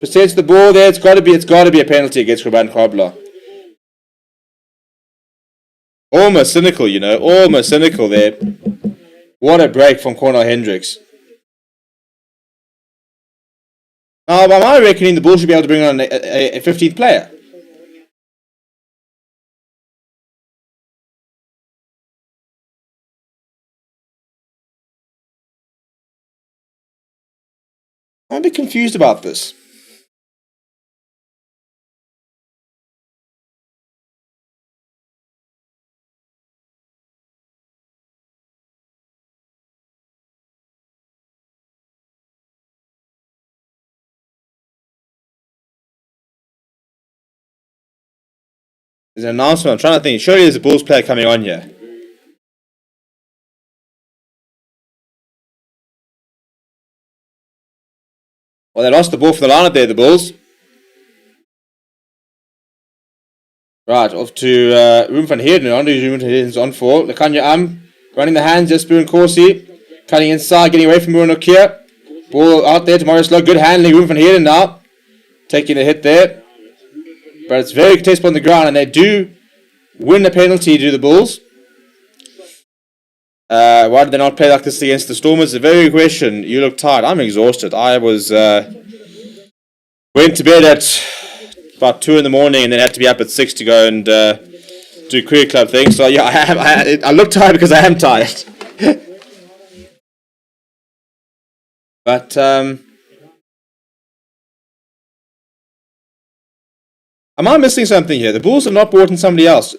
Presents the ball there. It's got to be a penalty against Ruben Kobler. Almost cynical, almost cynical there. What a break from Cornel Hendricks. Now, by my reckoning, the Bulls should be able to bring on a 15th player. I'm a bit confused about this. There's an announcement. I'm trying to think. Surely there's a Bulls player coming on here. Well, they lost the ball from the line-up there, the Bulls. Right, off to Ruben van Heerden. Ruben van Heerden's on for. Lekanya running the hands, Jesper and Corsi. Cutting inside, getting away from Bruno Nokia. Ball out there to Morris Lowe. Good handling, Ruben van Heerden now. Taking the hit there. But it's very contestable on the ground, and they do win the penalty to the Bulls. Why did they not play like this against the Stormers? A very good question. You look tired. I'm exhausted. I was went to bed at about 2 in the morning and then had to be up at 6 to go and do career club things. So yeah, I look tired because I am tired. But am I missing something here? The Bulls have not brought in somebody else.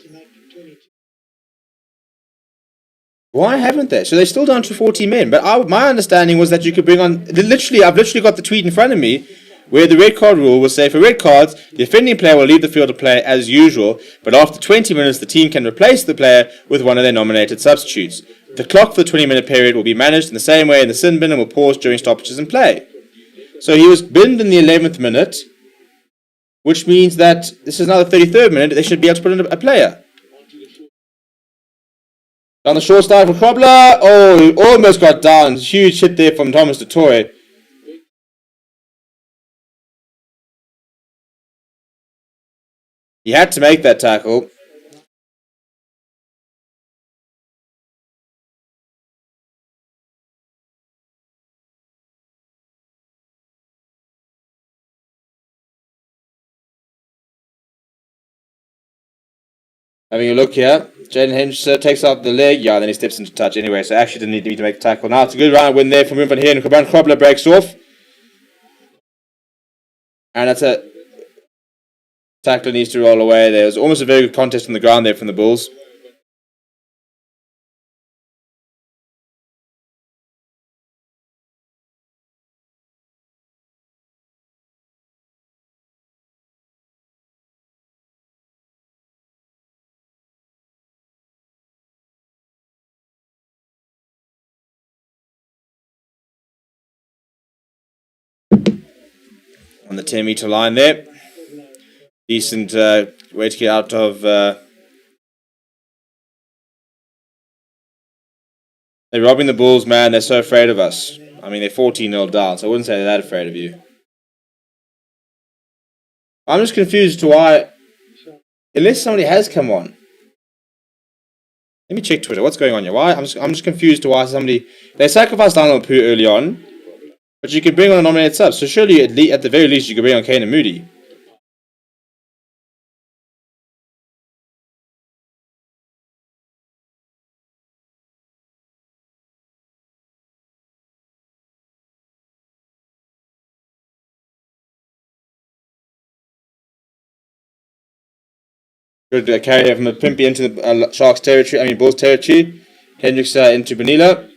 Why haven't they? So they're still down to 40 men. But my understanding was that you could bring on... I've literally got the tweet in front of me where the red card rule will say for red cards, the offending player will leave the field to play as usual, but after 20 minutes the team can replace the player with one of their nominated substitutes. The clock for the 20-minute period will be managed in the same way in the sin bin and will pause during stoppages in play. So he was binned in the 11th minute, which means that this is now the 33rd minute, they should be able to put in a player. On the short side from Krobler. Oh, he almost got down. Huge hit there from Thomas DeToy. He had to make that tackle. Having a look here. Jaden Hinch takes out the leg. Yeah, then he steps into touch anyway, so actually didn't need to make a tackle. Now it's a good round win there from Ruben van Heerden. Krobler breaks off. And that's a tackle needs to roll away. There was almost a very good contest on the ground there from the Bulls. on the 10-meter line there. Decent way to get out of... they're robbing the Bulls, man. They're so afraid of us. I mean, they're 14-0 down, so I wouldn't say they're that afraid of you. I'm just confused to why... Unless somebody has come on. Let me check Twitter. What's going on here? Why? I'm just confused to why somebody... They sacrificed Donald Pooh early on, but you could bring on a nominated sub. So surely, at the very least, you could bring on Kane and Moody. Good carry from a Pimpy into the Sharks territory. I mean, Bulls territory. Hendricks into Benila.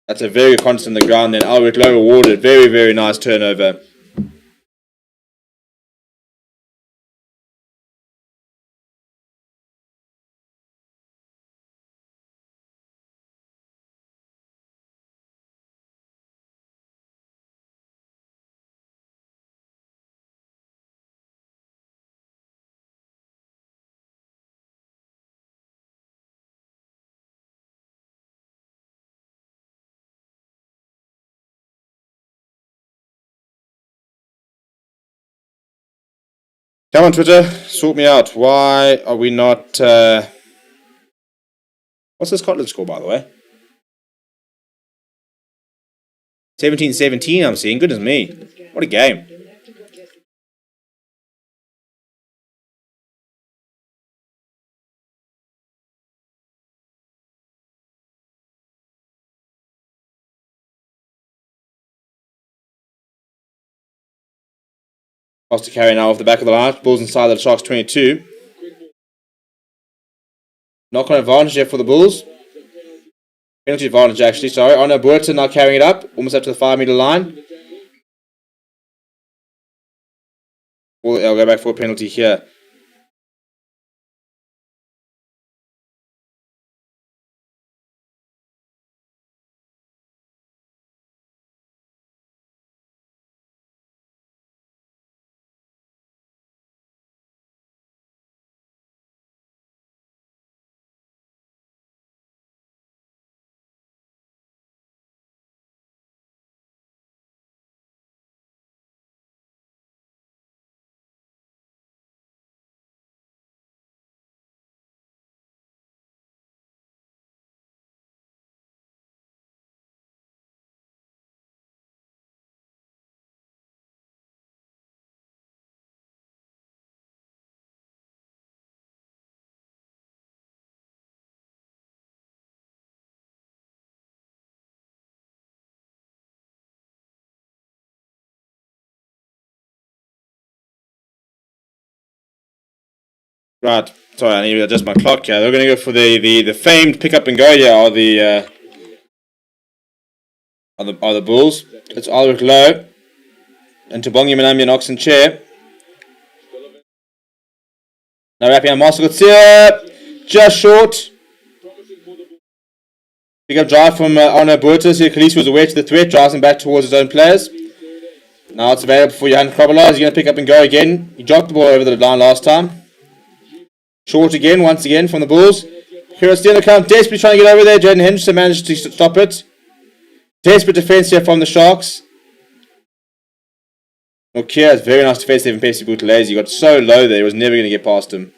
That's a very good contest on the ground. Then Albert Lowe rewarded. Very, very nice turnover. Come on, Twitter. Sort me out. Why are we not... What's the Scotland score, by the way? 17-17, I'm seeing. Goodness me. What a game. Foster carry now off the back of the line. Bulls inside the Sharks 22. Knock on advantage here for the Bulls. Penalty advantage, actually. Sorry. Arno Burton now carrying it up. Almost up to the 5-meter line. I'll go back for a penalty here. Right, sorry, I need to adjust my clock here. They're going to go for the famed pick up and go here are the Bulls. It's Albert Lowe into Bongi Manambi and Oxen Chair. Now wrapping up Marcel Gutsia, just short. Pick up drive from Arno Burtis. Here Khaleesi was aware to the threat, drives him back towards his own players. Now it's available for Johan Krabbelar. He's going to pick up and go again. He dropped the ball over the line last time. Short again, once again from the Bulls. Heroes still in the count, desperately trying to get over there. Jaden Henderson managed to stop it. Desperate defense here from the Sharks. Nokia has very nice defensive and Pepsi Buthelezi. He got so low there, he was never going to get past him.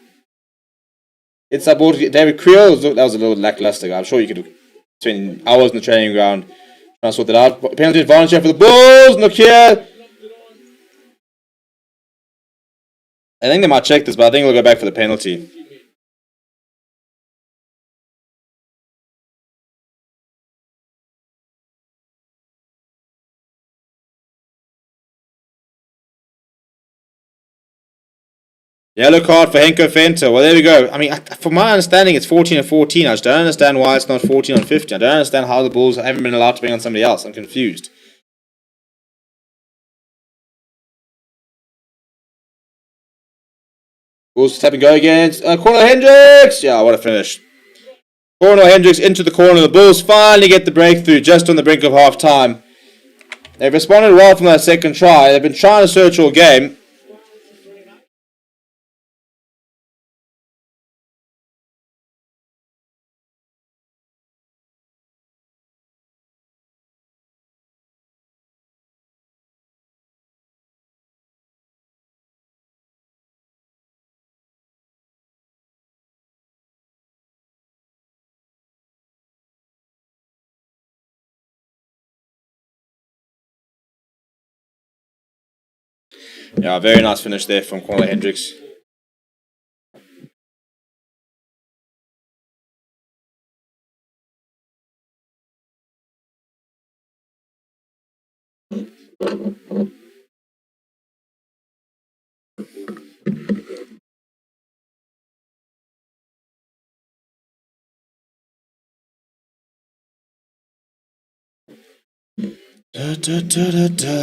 It's that ball to get David Creel. That was a little lackluster. I'm sure you could spend hours in the training ground trying to sort that out. Penalty advantage here for the Bulls. Nokia. I think they might check this, but I think we'll go back for the penalty. Yellow card for Henko Fenter. Well, there we go. I mean, from my understanding, it's 14-14. I just don't understand why it's not 14-15. I don't understand how the Bulls haven't been allowed to bring on somebody else. I'm confused. Bulls tap and go against Cornel Hendricks. Yeah, what a finish. Cornel Hendricks into the corner. The Bulls finally get the breakthrough just on the brink of half time. They've responded well from that second try. They've been trying to search all game. Yeah, very nice finish there from Cornel Hendricks.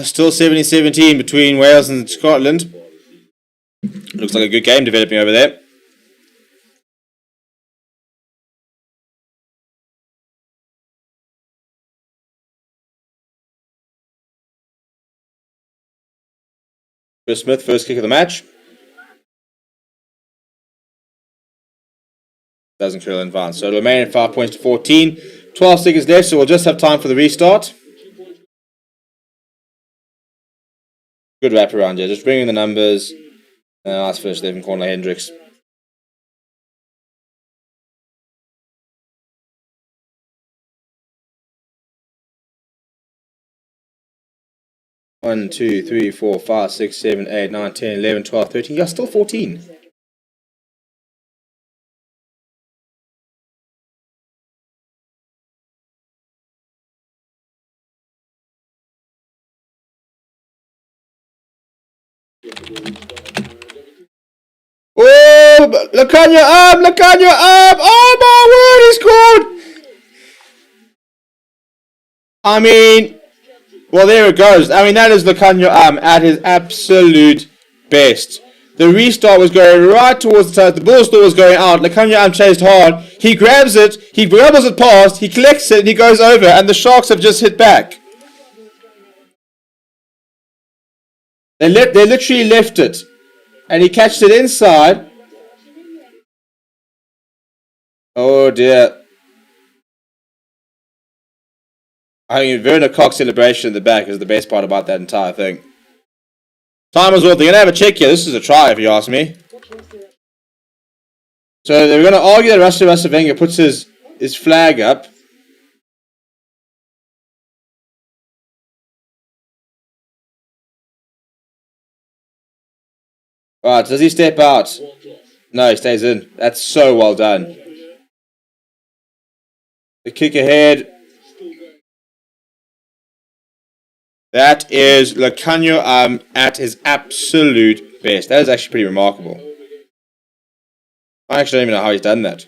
Still 70-17 between Wales and Scotland. Looks like a good game developing over there. Chris Smith, first kick of the match. Doesn't curl in advance. So it'll remain at 5 points to 14. 12 seconds left, so we'll just have time for the restart. Good wrap around here. Just bringing the numbers. Nice finish there from Cornel Hendricks. One, 2, 3, 4, 5, 6, 7, 8, 9, 10, 11, 12, 13. You're still 14. Oh, look on your arm! Look on your arm! Oh my word, he scored! I mean, well, there it goes. I mean, that is Lukhanyo at his absolute best. The restart was going right towards the side. The ball still was going out. Lukhanyo chased hard. He grabs it. He dribbles it past. He collects it and he goes over. And the Sharks have just hit back. They literally left it. And he catched it inside. Oh dear. I mean, Werner Cox celebration in the back is the best part about that entire thing. Time as well. They're going to have a check here. This is a try, if you ask me. So they're going to argue that Rasavanger puts his flag up. Right, does he step out? No, he stays in. That's so well done. The kick ahead. That is Lukhanyo at his absolute best. That is actually pretty remarkable. I actually don't even know how he's done that.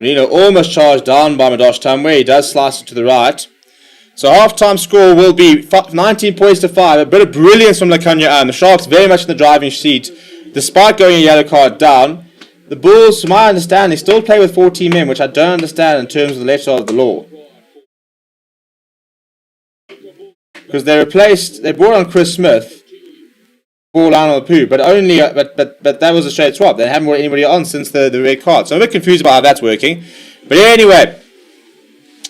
Nino almost charged down by Madosh Tamwe. He does slice it to the right. So half-time score will be 19 points to 5. A bit of brilliance from Lukhanyo. The Sharks very much in the driving seat. Despite going a yellow card down, the Bulls, from my understanding, still play with 14 men, which I don't understand in terms of the letter of the law. Because they brought on Chris Smith for Lionel Pooh, but only, but that was a straight swap. They haven't brought anybody on since the red card. So I'm a bit confused about how that's working. But anyway,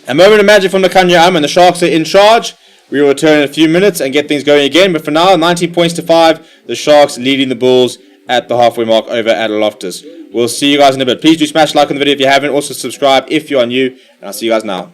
a moment of magic from Lukhanyo and the Sharks are in charge. We will return in a few minutes and get things going again. But for now, 19 points to 5. The Sharks leading the Bulls at the halfway mark over at Loftus. We'll see you guys in a bit. Please do smash like on the video if you haven't. Also subscribe if you are new. And I'll see you guys now.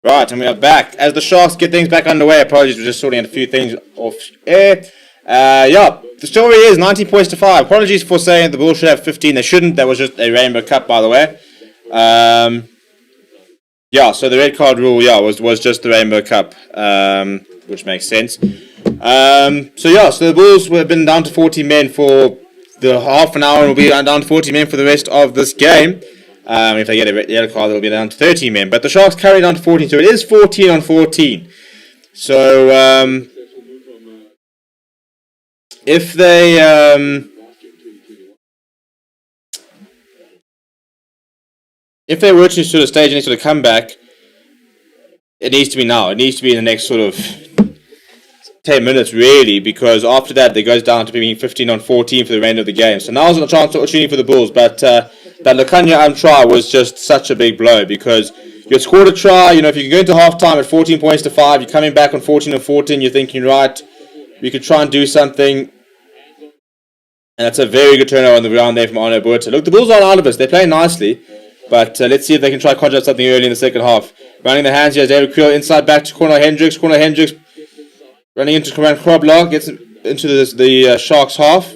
Right, and we are back. As the Sharks get things back underway, apologies, we're just sorting out a few things off air. Yeah, the story is 19 points to 5. Apologies for saying the Bulls should have 15. They shouldn't. That was just a Rainbow Cup, by the way. Yeah, so the red card rule, was just the Rainbow Cup, which makes sense. So the Bulls have been down to 40 men for the half an hour and will be down to 40 men for the rest of this game. If they get a yellow card, they'll be down to 13 men. But the Sharks carry down to 14, so it is 14 on 14. So, if they were to sort of stage any sort of comeback, it needs to be now. It needs to be in the next sort of 10 minutes, really, because after that, it goes down to being 15 on 14 for the remainder of the game. So now's a chance opportunity for the Bulls, but that Lukanya try was just such a big blow because you had scored a try. You know, if you can go into halftime at 14 points to 5, you're coming back on 14 on 14, you're thinking, right, we could try and do something. And that's a very good turnover on the ground there from Arno Buerta. Look, the Bulls aren't out of it. They're playing nicely, but let's see if they can try to conjure up something early in the second half. Running the hands here, David Creel inside back to Cornel Hendricks. Cornel Hendricks running into Command Kroblar, gets into the Sharks half.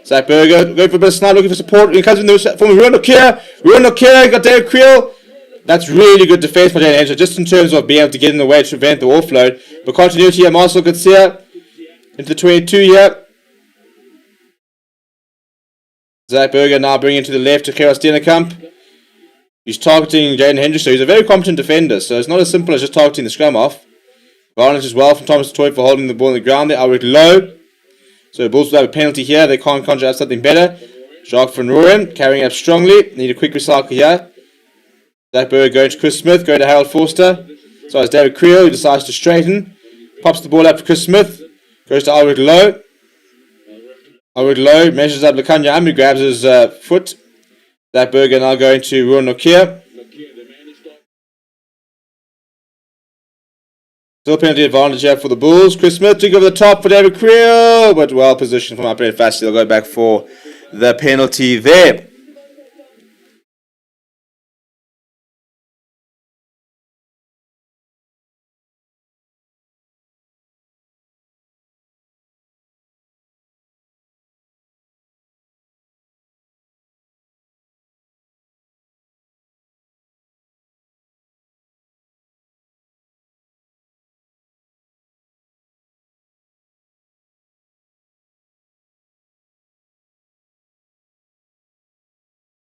Zach Berger going for a bit of snap, looking for support. He comes in the form of Ruan Nokia, got David Creel. That's really good defense by David Hendricks, just in terms of being able to get in the way to prevent the offload. But continuity here, Marcel Garcia into the 22 here. Zach Berger now bringing to the left to Gerard Steenekamp. He's targeting Jaden Hendricks, so he's a very competent defender, so it's not as simple as just targeting the scrum off. Varnish as well from Thomas Toy for holding the ball on the ground there. Alric Low. So the Bulls will have a penalty here. They can't conjure up something better. Jacques van Rooyen carrying up strongly. Need a quick recycle here. Zach Berger going to Chris Smith, going to Harold Forster. So it's David Creel who decides to straighten. Pops the ball up to Chris Smith. Goes to Alric Low. Alric Low measures up Lukanya Ambu, grabs his foot. Zach Berger now going to Ruan Nokia. Still penalty advantage here for the Bulls. Chris Smith took over the top for David Creel, but well positioned from Upgrade Fast. They'll go back for the penalty there.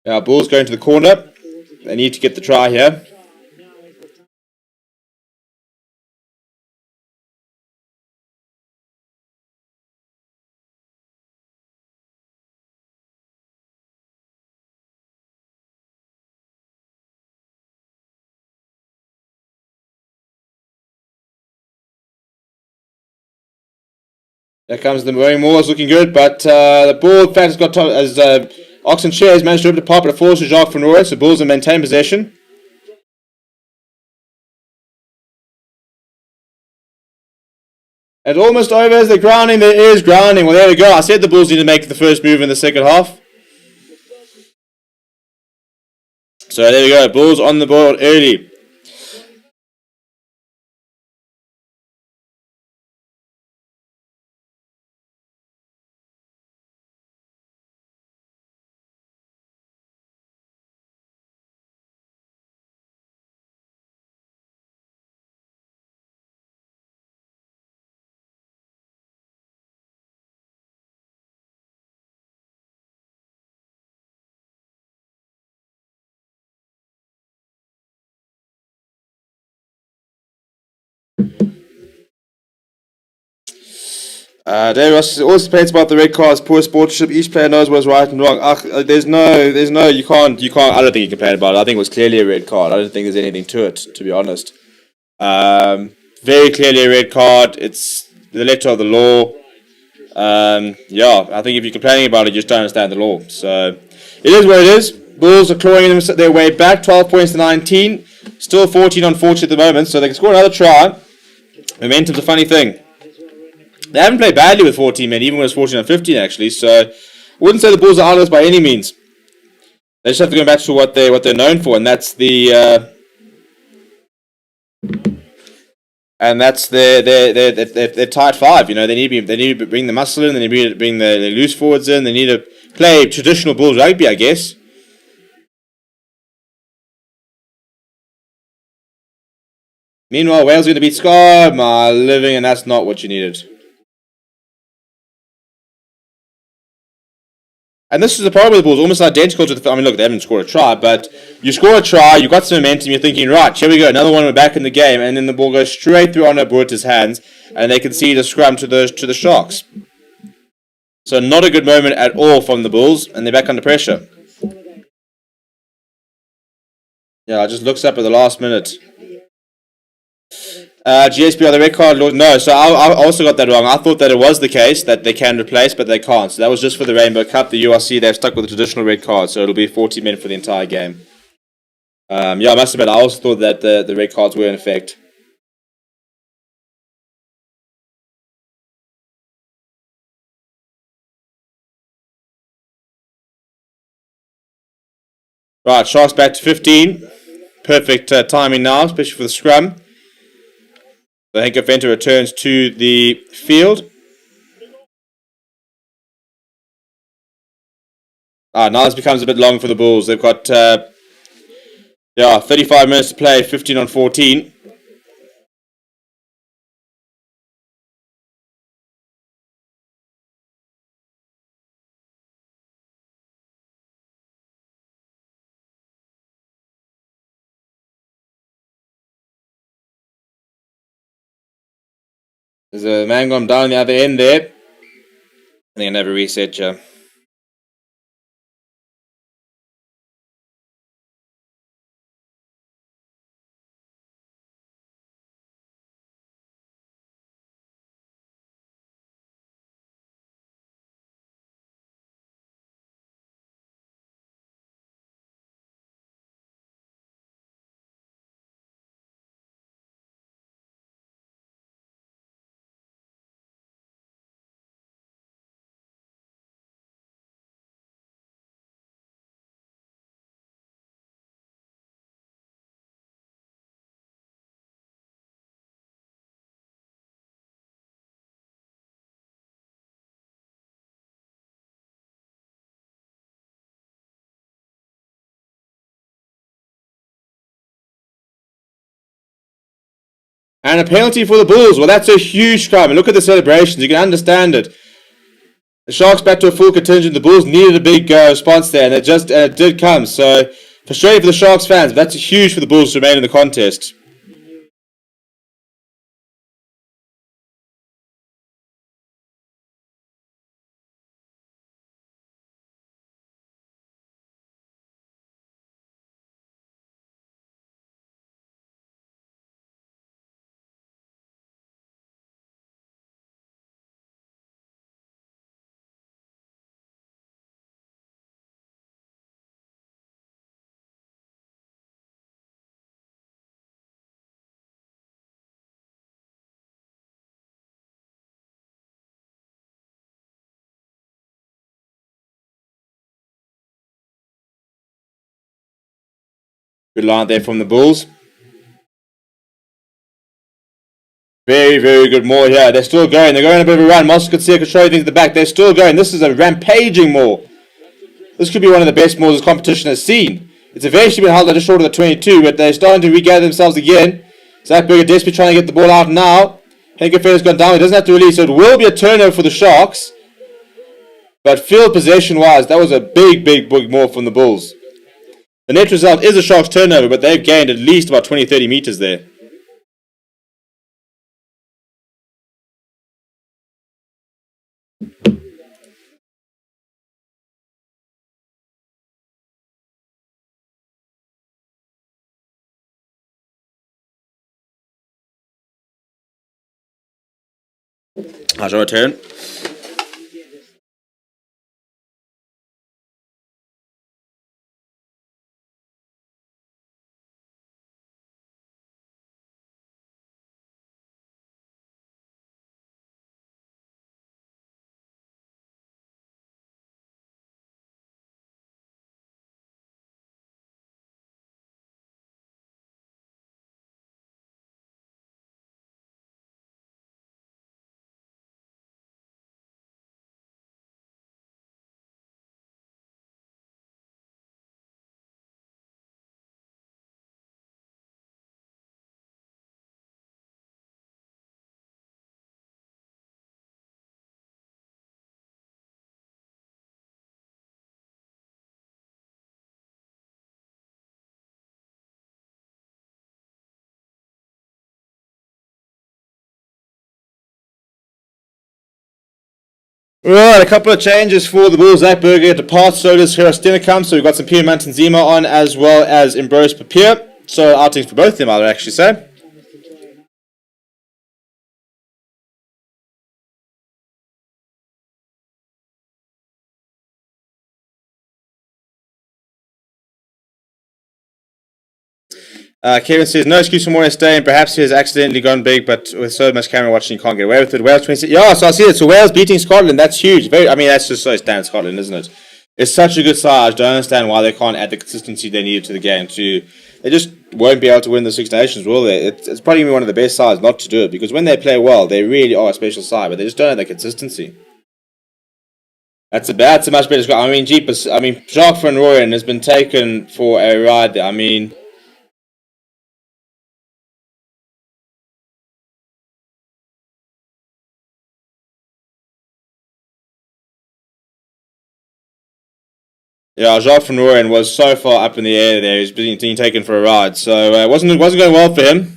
Now, Bulls going to the corner. They need to get the try here. There comes the Murray Moore, looking good, but the ball, in fact, has got Oxen Shares managed to rip it apart, but it falls to Jacques van Rooyen, so Bulls have maintained possession. And almost over as they're grounding. There is grounding. Well, there we go. I said the Bulls need to make the first move in the second half. So there we go. Bulls on the board early. David Ross always complains about the red cards, poor sportsmanship. Each player knows what's right and wrong. There's no, you can't. I don't think you can complain about it. I think it was clearly a red card. I don't think there's anything to it, to be honest. Very clearly a red card. It's the letter of the law. I think if you're complaining about it, you just don't understand the law. So it is what it is. Bulls are clawing their way back, 12 points to 19. Still 14 on 14 at the moment, so they can score another try. Momentum's a funny thing. They haven't played badly with 14 men, even when it's 14 on 15 actually, so I wouldn't say the Bulls are out of this by any means. They just have to go back to what they're known for, and that's the and that's they're tied 5. You know, they need to bring the muscle in, they need to bring the loose forwards in, they need to play traditional Bulls rugby, I guess. Meanwhile, Wales are going to beat Scott, my living, and that's not what you needed. And this is the problem with the Bulls, almost identical to the. I mean, look, they haven't scored a try, but you score a try, you got some momentum, you're thinking, right, here we go, another one, we're back in the game, and then the ball goes straight through Arno Burta's hands, and they concede a scrum to the Sharks. So not a good moment at all from the Bulls, and they're back under pressure. Yeah, just looks up at the last minute. GSP on the red card. No, so I also got that wrong. I thought that it was the case that they can replace, but they can't. So that was just for the Rainbow Cup. The URC, they've stuck with the traditional red card, so it'll be 40 men for the entire game. Yeah, I must admit, I also thought that the red cards were in effect. Right, Sharks back to 15. Perfect timing now, especially for the scrum. The Henko Venter returns to the field. Now this becomes a bit long for the Bulls. They've got 35 minutes to play, 15 on 14. There's a man gone down the other end there. I think I never reset you. And a penalty for the Bulls. Well, that's a huge scrum. And look at the celebrations. You can understand it. The Sharks back to a full contingent. The Bulls needed a big response there, and it did come. So, frustrating for the Sharks fans, but that's huge for the Bulls to remain in the contest. Good line there from the Bulls. Very, very good maul here. They're still going. They're going a bit of a run. Moss could see things at the back. They're still going. This is a rampaging maul. This could be one of the best mauls this competition has seen. It's eventually been held at just short of the 22, but they're starting to regather themselves again. Zach Berger desperately trying to get the ball out now. Henkefeld's gone down. He doesn't have to release, so it will be a turnover for the Sharks. But field possession-wise, that was a big, big, big maul from the Bulls. The net result is a Sharks turnover, but they've gained at least about 20-30 meters there. How's your return? Right, a couple of changes for the Bulls. Zach Berger departs, so does Hero Stennekamp. So we've got some Peter Manton-Zima on, as well as Ambrose Papier. So outings for both of them, I would actually say. Kevin says, no excuse for Moore staying. Perhaps he has accidentally gone big, but with so much camera watching, you can't get away with it. Wales 26. Yeah, so I see it. So Wales beating Scotland. That's huge. That's just so standard Scotland, isn't it? It's such a good side. I don't understand why they can't add the consistency they needed to the game. They just won't be able to win the Six Nations, will they? It's probably one of the best sides not to do it, because when they play well, they really are a special side, but they just don't have the consistency. That's a much better squad. I mean, jeepers. I mean, Jacques van Rooyen has been taken for a ride there. I mean, yeah, Jacques van Rooyen was so far up in the air there. He's being taken for a ride, so it wasn't going well for him.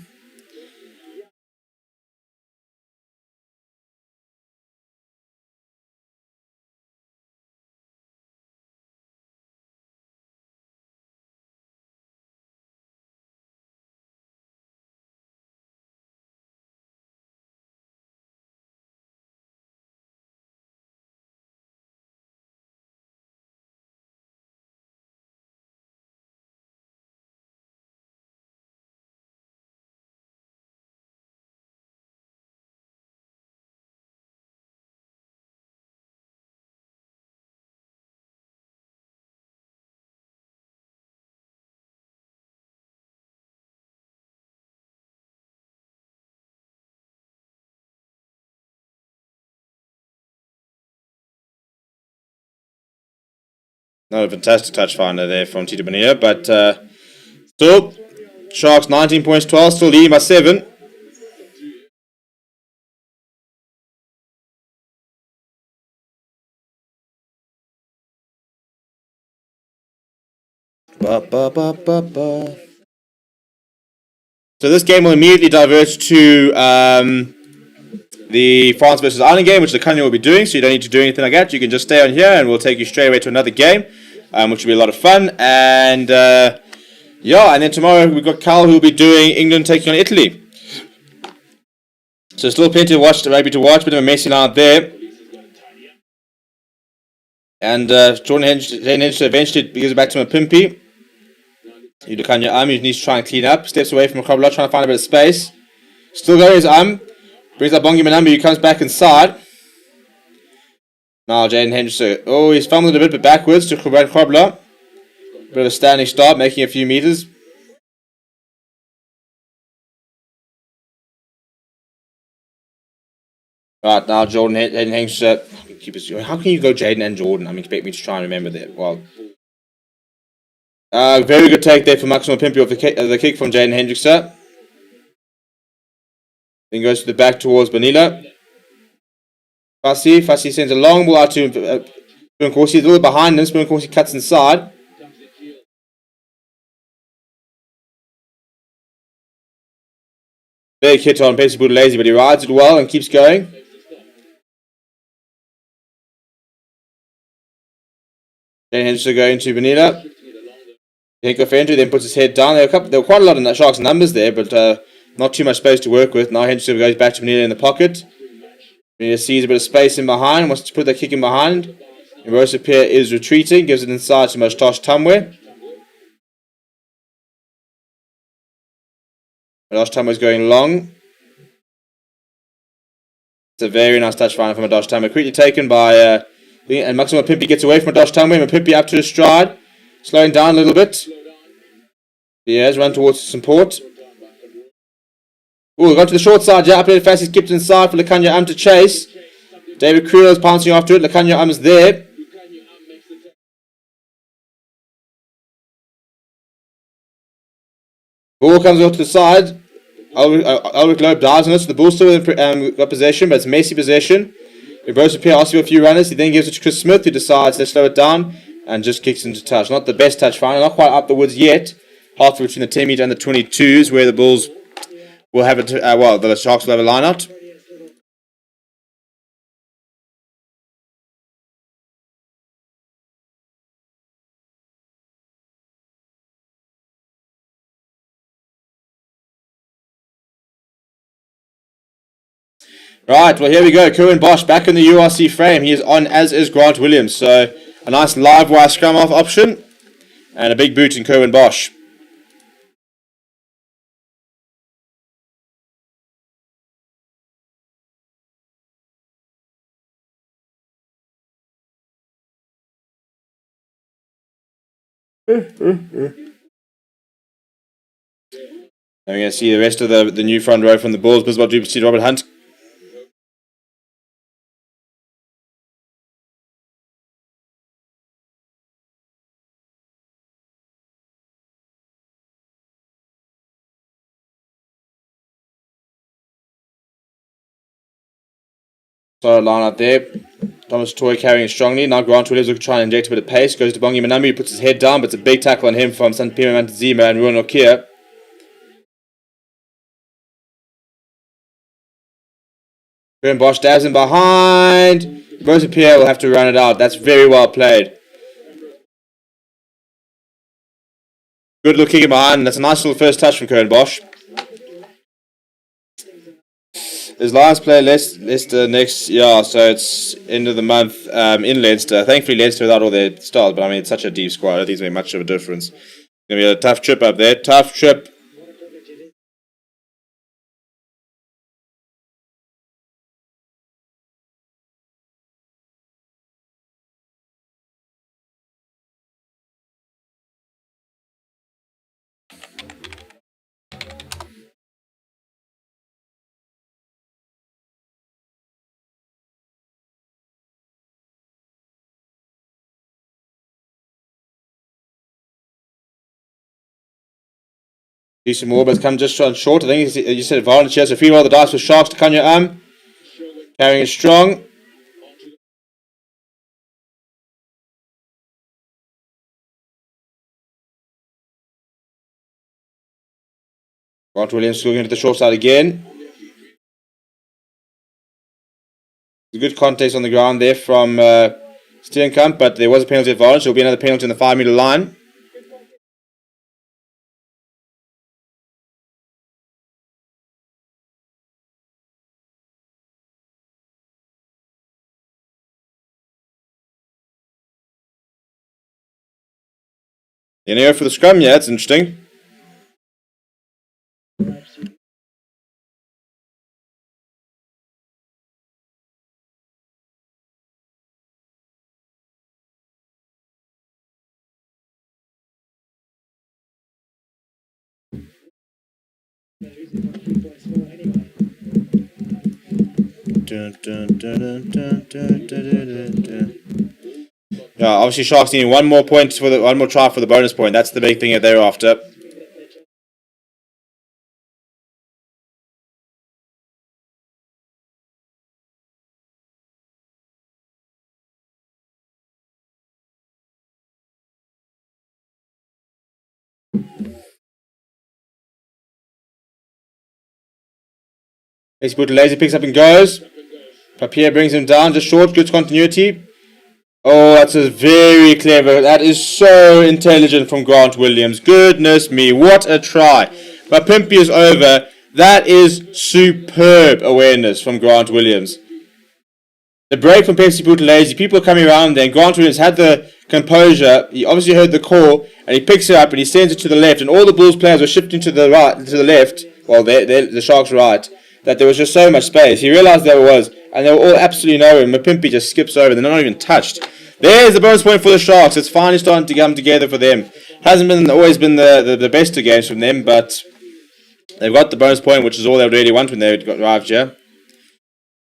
Not a fantastic touch finder there from Tito Bonilla, but still, Sharks 19 points, 12, still leading by 7. So this game will immediately divert to the France versus Ireland game, which the Kanya will be doing, so you don't need to do anything like that. You can just stay on here, and we'll take you straight away to another game, which will be a lot of fun. And and then tomorrow we've got Cal, who will be doing England taking on Italy. So still plenty of rugby to watch, bit of a messy line there. And Jordan Hench eventually gives it back to Mapimpi. You look on your arm, you need to try and clean up. Steps away from a Krabla, trying to find a bit of space. Still going his arm. Brings up Bongi Manambi, who comes back inside. Now Jaden Henderson. Oh, he's fumbled a bit, but backwards to Krabla. Bit of a standing start, making a few meters. Right, now Jordan Henderson. How can you go Jaden and Jordan? I mean, expect me to try and remember that. Well, very good take there for Maximo Pimpi off the kick from Jaden Hendrickson. Then goes to the back towards Bonilla. Fassi sends a long ball out to Spooncorsi. He's a little behind him. Spooncorsi cuts inside. Big hit on Pacey Lazy, but he rides it well and keeps going. Jaden Hendrickson going to Bonilla. Henko then puts his head down. There were quite a lot of that Sharks numbers there, but not too much space to work with. Now Henderson goes back to Bonilla in the pocket. Bonilla sees a bit of space in behind, wants to put that kick in behind. And Rosa Pierre is retreating, gives it inside to Moshtosh Tumwe. Moshtosh Tumwe is going long. It's a very nice touch final from Moshtosh Tumwe. Quickly taken by and Maximo Pimpi gets away from Moshtosh Tumwe. Pimpi up to his stride, slowing down a little bit. He has run towards Spport. Oh, got to the short side. Yeah, up there fast. He's kept inside for Lekanya to chase. David Creel is pouncing after it. Lekanya is there. Ball comes off to the side. Ulrich Loeb dives on it. So the ball's still got possession, but it's messy possession. Ambrose Pierre asks for a few runners. He then gives it to Chris Smith, who decides to slow it down and just kicks into touch. Not the best touch final. Not quite up the woods yet. Halfway between the 10 metre and the 22s, where the Bulls will have it. The Sharks will have a line out. Right, well, here we go. Kerwin Bosch back in the URC frame. He is on, as is Grant Williams. So, a nice live wire scrum off option. And a big boot in Kerwin Bosch. And we're going to see the rest of the new front row from the Bulls. Bisbal Duplessis, Robert Hunt. Solid line out there. Thomas Toy carrying strongly. Now Grant Williams will try and inject a bit of pace. Goes to Bongi Manambi. He puts his head down, but it's a big tackle on him from Sanpima Mantazima and Ruan Okia. Graham Bosch dabs in behind. Rosa Pierre will have to run it out. That's very well played. Good little kick in behind. That's a nice little first touch from Kerwin Bosch. His Lions play Leicester next year, so it's end of the month in Leinster. Thankfully, Leinster without all their stars, but I mean, it's such a deep squad. I don't think it's going to make much of a difference. It's going to be a tough trip up there. Tough trip. Decent more, but it's come just short. I think you said advantage here. So free roll the dice for Sharks to Kanya carrying it strong. Grant Williams going into the short side again. A good contest on the ground there from Steenkamp, but there was a penalty advantage. There will be another penalty on the 5 metre line. In here for the scrum, yeah, that's interesting. Yeah, obviously Sharks needing one more try for the bonus point. That's the big thing that they're after. Spport lazy picks up and goes. Papier brings him down, just short, good continuity. Oh, that's a very clever. That is so intelligent from Grant Williams. Goodness me, what a try. But Pimpy is over. That is superb awareness from Grant Williams. The break from Pepsi Boot Lazy. People are coming around there, and Grant Williams had the composure. He obviously heard the call, and he picks it up and he sends it to the left. And all the Bulls players were shifting to the right, to the left. Well, the Sharks right. That there was just so much space. He realised there was, and they were all absolutely nowhere. Mapimpi just skips over. They're not even touched. There's the bonus point for the Sharks. It's finally starting to come together for them. Hasn't always been the best of games from them, but they've got the bonus point, which is all they really want when they arrived here.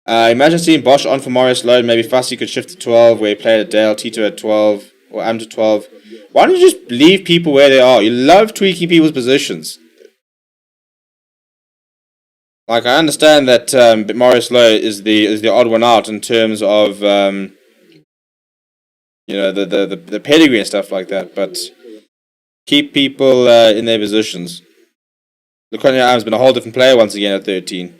Imagine seeing Bosch on for Morris Load. Maybe Fussy could shift to 12, where he played at Dale, Tito at 12, or Am to 12. Why don't you just leave people where they are? You love tweaking people's positions. Like, I understand that Morris Lowe is the odd one out in terms of the pedigree and stuff like that, but keep people in their positions. Luconia Arm's been a whole different player once again at 13.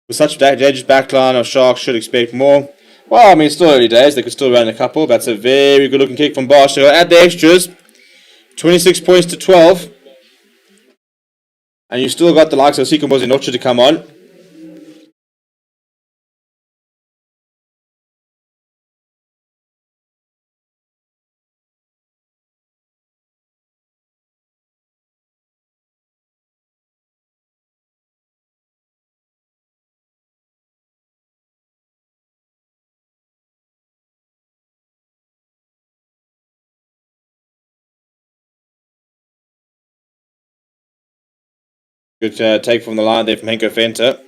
With such a dangerous backline of Sharks, should expect more. Well, I mean, it's still early days. They could still run a couple. That's a very good looking kick from Bosch. So add the extras. 26 points to 12. And you still got the likes of Sikombozi Noche to come on. Good take from the line there from Henko Fenter.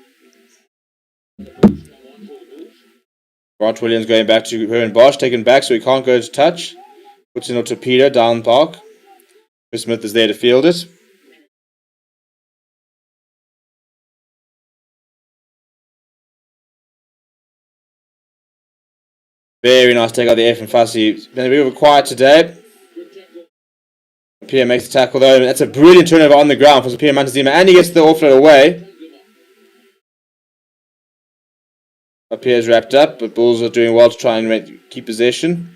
Grant Williams going back to her and Bosch, taken back so he can't go to touch. Puts in a torpedo down park. Chris Smith is there to field it. Very nice take out the F from Fussy. Been a bit of a quiet today. Pierre makes the tackle though. That's a brilliant turnover on the ground for Pierre Montezuma, and he gets the offload away. Pierre's wrapped up, but Bulls are doing well to try and keep possession.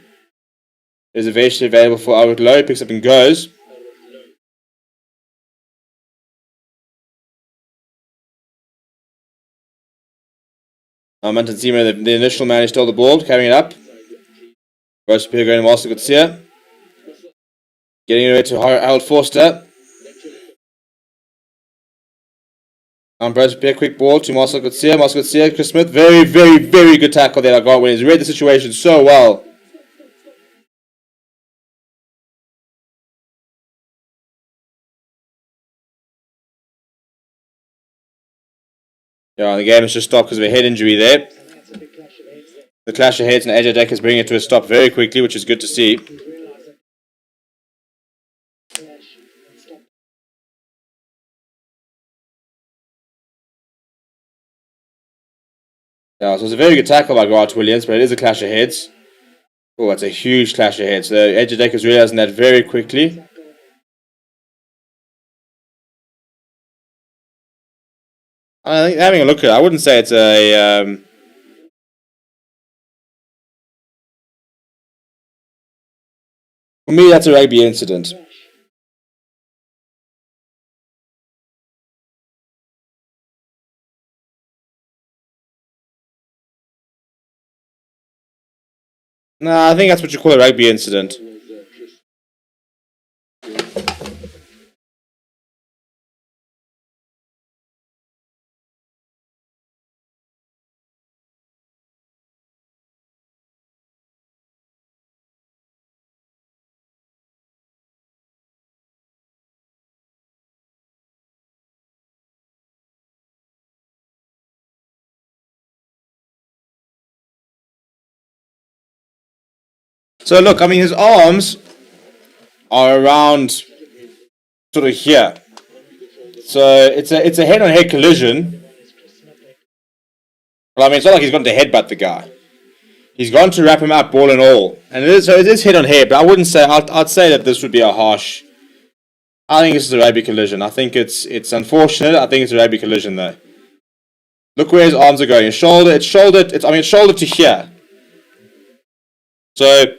There's eventually available for Albert Lowe. Picks up and goes. Montezuma, the initial man who stole the ball, carrying it up. Rose Pierre going to Marcel Gutsia. Getting it away to Harold Forster. Ambrose Pierre, quick ball to Marcel Gutsia. Marcel Gutsia, Chris Smith. Very, very, very good tackle there. I got when he's read the situation so well. Yeah, the game has just stopped because of a head injury there. The clash of heads and AJ Deck is bringing it to a stop very quickly, which is good to see. Yeah, so it's a very good tackle by Grant Williams, but it is a clash of heads. Oh, that's a huge clash of heads. So AJ Deck is realizing that very quickly. I think having a look at it, I wouldn't say it's a... for me, that's a rugby incident. No, I think that's what you call a rugby incident. So look, I mean, his arms are around sort of here. So it's a head-on-head collision. Well, I mean, it's not like he's gone to headbutt the guy. He's gone to wrap him up, ball and all. And it is head-on-head, but I wouldn't say... I'd say that this would be a harsh... I think this is a rugby collision. I think it's unfortunate. I think it's a rugby collision, though. Look where his arms are going. His shoulder, it's shoulder to here. So,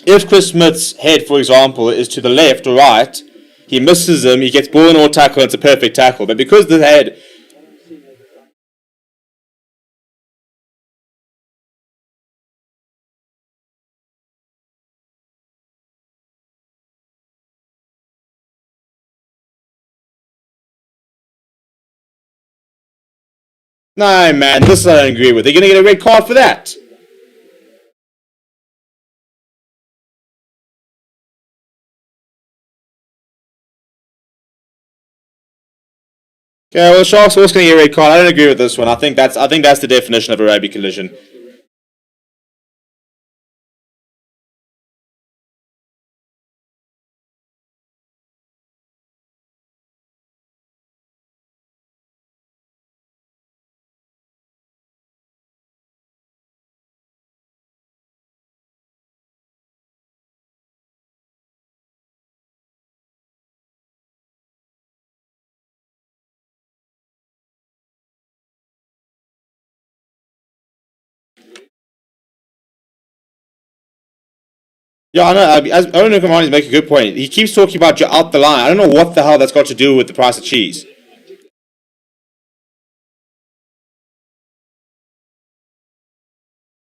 if Chris Smith's head, for example, is to the left or right, he misses him, he gets ball and all tackle, and it's a perfect tackle. But because the head... No, man, this I don't agree with. They're going to get a red card for that. Okay, well, Sharks are also going to get a red card. I don't agree with this one. I think that's the definition of a rugby collision. Yeah, I know. As Owen Kamani's make a good point. He keeps talking about you're out the line. I don't know what the hell that's got to do with the price of cheese.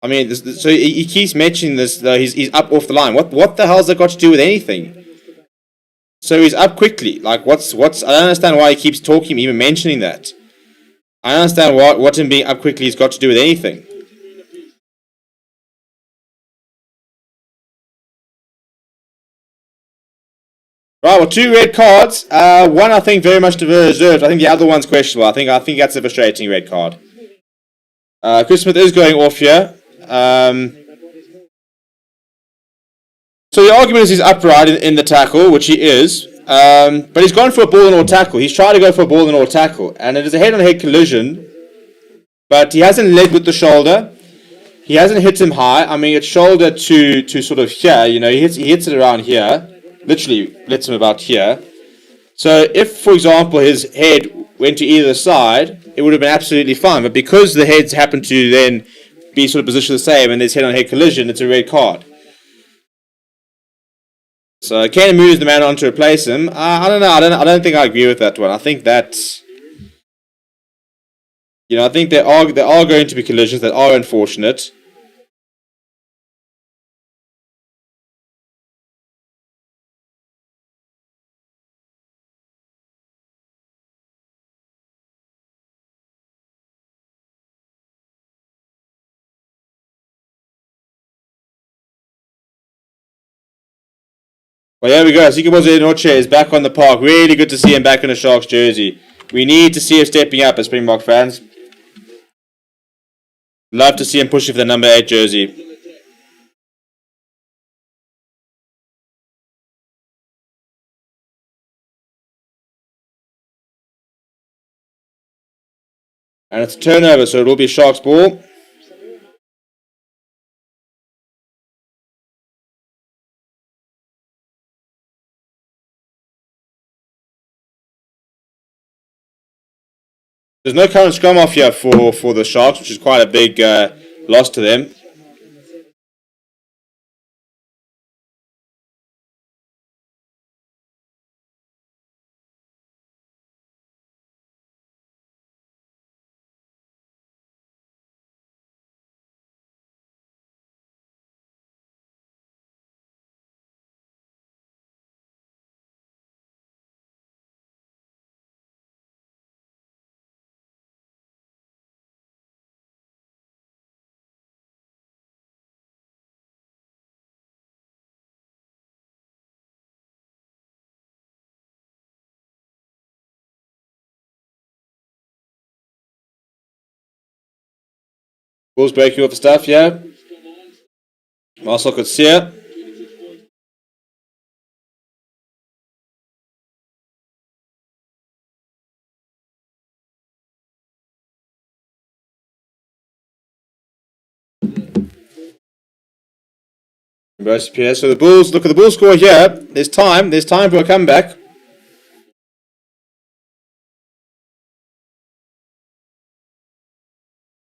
I mean, so he keeps mentioning this. He's up off the line. What the hell's that got to do with anything? So he's up quickly. Like what's? I don't understand why he keeps talking, even mentioning that. I don't understand what him being up quickly has got to do with anything. Right, well, two red cards. One I think very much deserved. I think the other one's questionable. I think that's a frustrating red card. Chris Smith is going off here. So the argument is he's upright in the tackle, which he is. But he's gone for a ball and all tackle. He's tried to go for a ball and all tackle, and it is a head-on-head collision. But he hasn't led with the shoulder. He hasn't hit him high. I mean, it's shoulder to sort of here. You know, he hits it around here. Literally lets him about here. So if, for example, his head went to either side, it would have been absolutely fine. But because the heads happen to then be sort of positioned the same and there's head-on-head collision, it's a red card. So Kane moves the man on to replace him. I don't know. I don't think I agree with that one. I think that I think there are going to be collisions that are unfortunate. Well, there we go. Sikobozo Noche is back on the park. Really good to see him back in the Sharks jersey. We need to see him stepping up as Springbok fans. Love to see him pushing for the number 8 jersey. And it's a turnover, so it will be Sharks ball. There's no current scrum off here for the Sharks, which is quite a big loss to them. Bulls breaking off the stuff, yeah. Marcel could see it. So the Bulls, look at the Bulls score here. There's time for a comeback.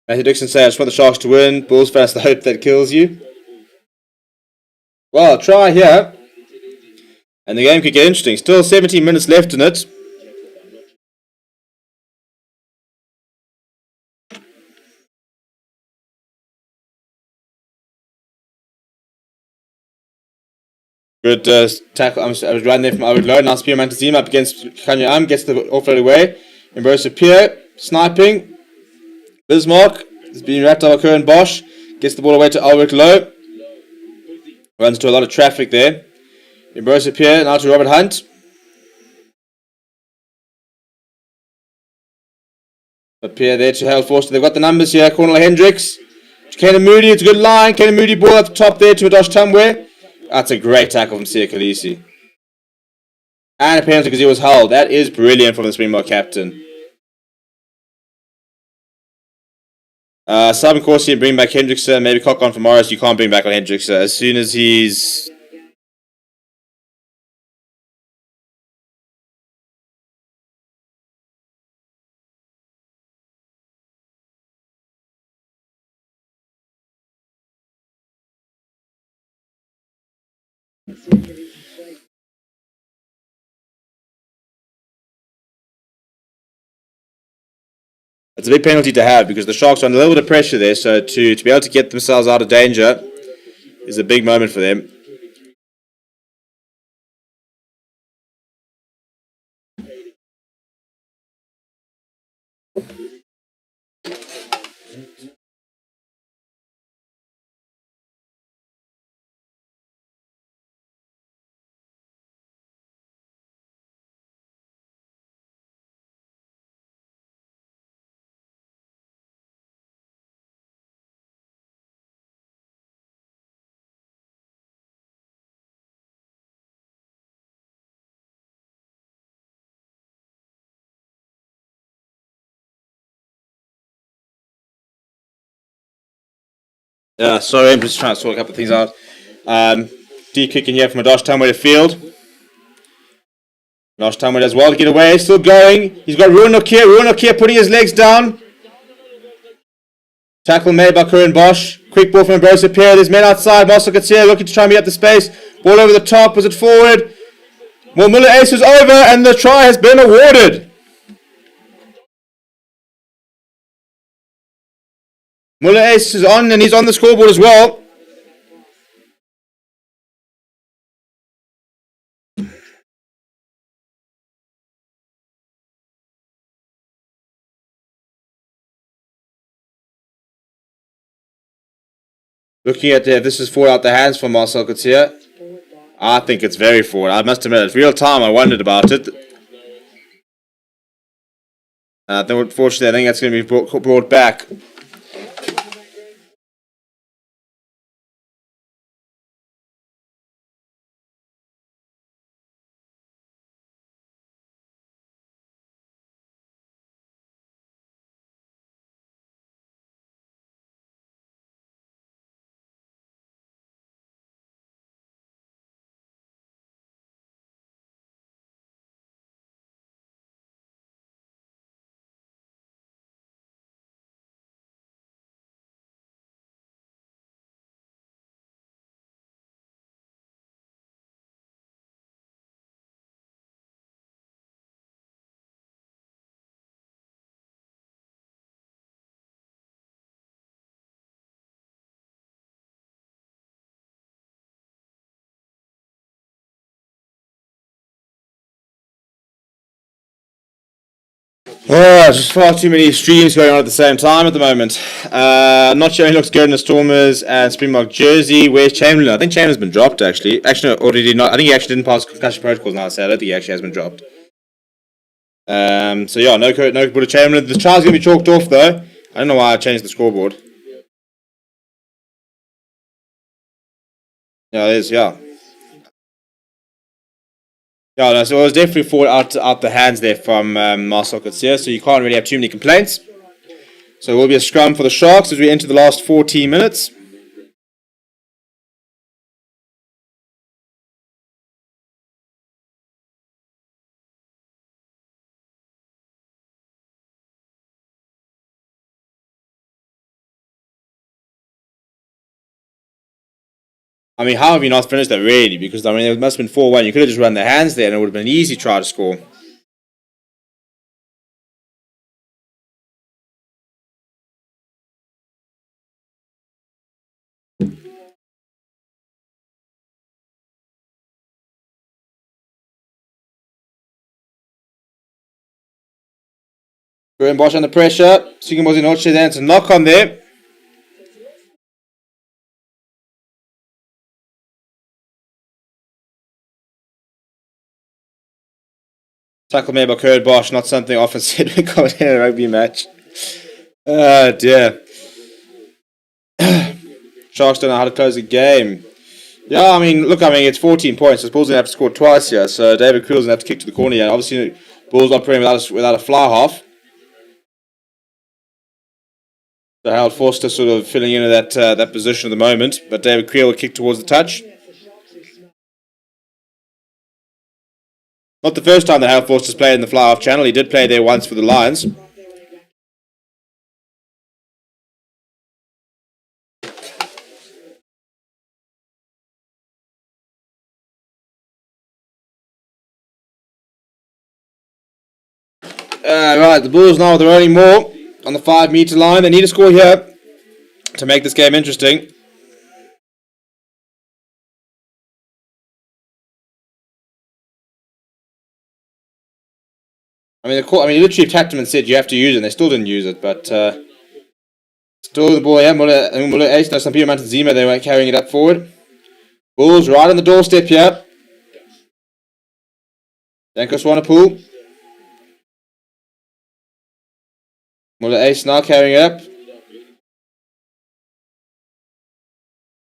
Matthew Dixon says, I just want the Sharks to win. Bulls fans, the hope that kills you. Well, try here. And the game could get interesting. Still 17 minutes left in it. Good tackle. I was running there from Owen Low. Now Spear Mantazima up against Kanyam. Gets the offload away. Ambrose Pierre. Sniping. Bismarck is being wrapped up by Curran Bosch. Gets the ball away to Albert Low. Runs into a lot of traffic there. Ambrose Pierre now to Robert Hunt. But Pierre there to Hale Forster. They've got the numbers here. Cornel Hendricks. To Kenan Moody. It's a good line. Kenan Moody ball at the top there to Adosh Tumwe. That's a great tackle from Sia Khaleesi. And a penalty because he was held. That is brilliant from the Springbok captain. Sub and Corsi and bring back Hendrickson. Maybe cock on for Morris. You can't bring back on Hendrickson. As soon as he's It's a big penalty to have because the Sharks are under a little bit of pressure there. So to be able to get themselves out of danger is a big moment for them. Yeah, sorry, I'm just trying to sort a couple of things out. D kicking here from Adosh Tamway to field. Adosh Tamway does well to get away, still going. He's got Ruanok here. Ruanok here putting his legs down. Tackle made by Curran Bosch. Quick ball from Ambrosia Pierre. There's men outside. Marcel Katsier looking to try and beat up the space. Ball over the top. Was it forward? Well, Muller Ace is over and the try has been awarded. Muller Ace is on and he's on the scoreboard as well. Looking at if this is forward out the hands for Marcel Katsier. I think it's very forward. I must admit, it's real time. I wondered about it. Unfortunately, I think that's going to be brought back. Oh, just far too many streams going on at the same time at the moment. Not sure he looks good in the Stormers and Springbok jersey. Where's Chamberlain? I think Chamberlain's been dropped actually. Actually, no, or did he not? I think he actually didn't pass concussion protocols now, so I don't think he actually has been dropped. So yeah, no Buddha Chamberlain. The trial's going to be chalked off though. I don't know why I changed the scoreboard. Yeah, it is, yeah. Yeah, no, so it was definitely forward out the hands there from Marcel Katsier, so you can't really have too many complaints. So it will be a scrum for the Sharks as we enter the last 14 minutes. I mean, how have you not finished that really? Because, I mean, it must have been 4-1. You could have just run the hands there and it would have been an easy try to score. Graham Bosch under pressure. Sigurd Mosinoche then. It's a knock on there. Tackle made by Curran Bosch. Not something often said when commentating a rugby match. Oh, dear. Sharks don't know how to close a game. Yeah, I mean, look, it's 14 points. So Bulls going to have to score twice here. So David Creel's going to have to kick to the corner here. Obviously, Bulls operating without a fly half. So Harold Forster sort of filling in that position at the moment. But David Creel will kick towards the touch. Not the first time that Harold Forster's played in the fly half channel. He did play there once for the Lions. Right, the Bulls now, they're only more on the 5 metre line. They need to score here to make this game interesting. I mean, literally tapped him and said you have to use it, and they still didn't use it, but still the ball, yeah, Muller Ace, some people Mountain Zima, they weren't carrying it up forward. Bulls right on the doorstep here. Danko Swanepoel. Muller Ace now carrying it up.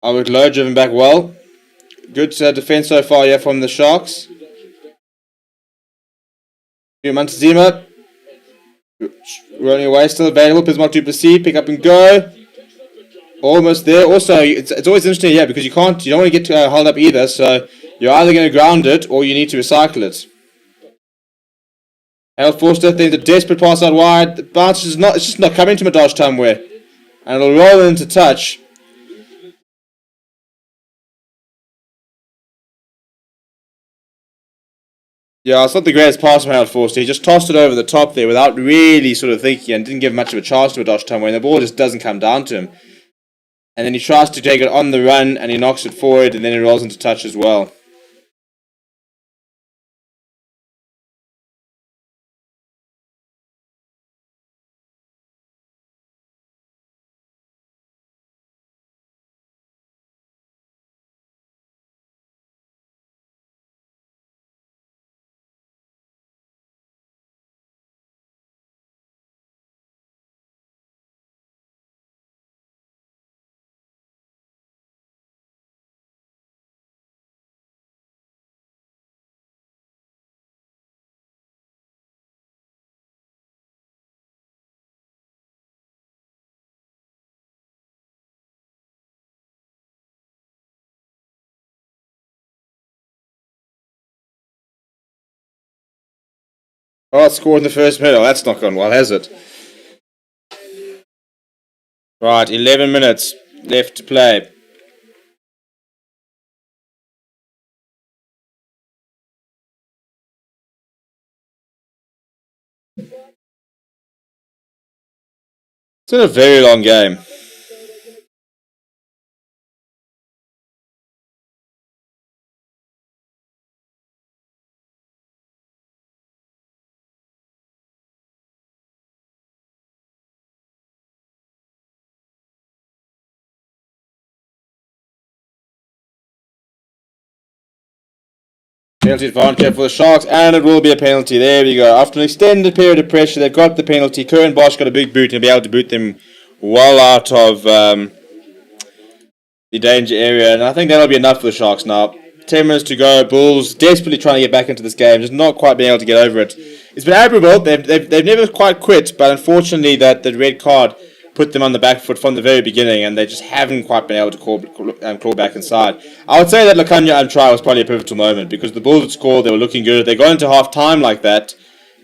Albert Lowe driven back well. Good defense so far here from the Sharks. Montezuma running away, still available. Pismont Duplessis, pick up and go. Almost there. Also, it's always interesting here because you don't want to get held up either. So you're either going to ground it or you need to recycle it. Harold Forster, there's a desperate pass out wide. The bounce is it's just not coming to Madaj Tamwe, and it'll roll into touch. Yeah, it's not the greatest pass from Harold Forster. He just tossed it over the top there without really sort of thinking and didn't give much of a chance to Madaj Tamwe, and the ball just doesn't come down to him. And then he tries to take it on the run and he knocks it forward and then it rolls into touch as well. Oh, it's scored in the first minute. Oh, that's not gone well, has it? Right, 11 minutes left to play. It's been a very long game. Penalty advantage for the Sharks, and it will be a penalty. There we go. After an extended period of pressure, they've got the penalty. Curran Bosch got a big boot and be able to boot them well out of the danger area. And I think that'll be enough for the Sharks now. 10 minutes to go. Bulls desperately trying to get back into this game, just not quite being able to get over it. It's been admirable. They've never quite quit, but unfortunately that red card put them on the back foot from the very beginning, and they just haven't quite been able to claw back inside. I would say that Lakanya try was probably a pivotal moment because the Bulls had scored, they were looking good. They got into half time like that,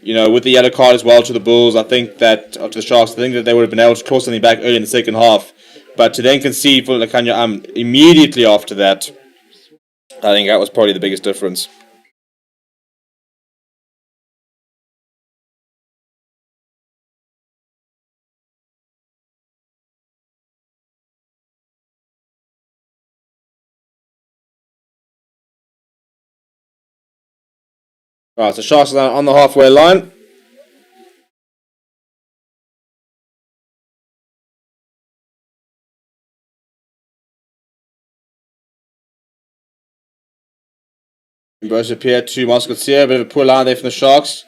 with the yellow card as well to the Bulls. I think that, to the Sharks, I think that they would have been able to claw something back early in the second half. But to then concede for Lakanya immediately after that, I think that was probably the biggest difference. Right, so Sharks are on the halfway line. Ambrose appeared to Moscow, a bit of a poor line there from the Sharks.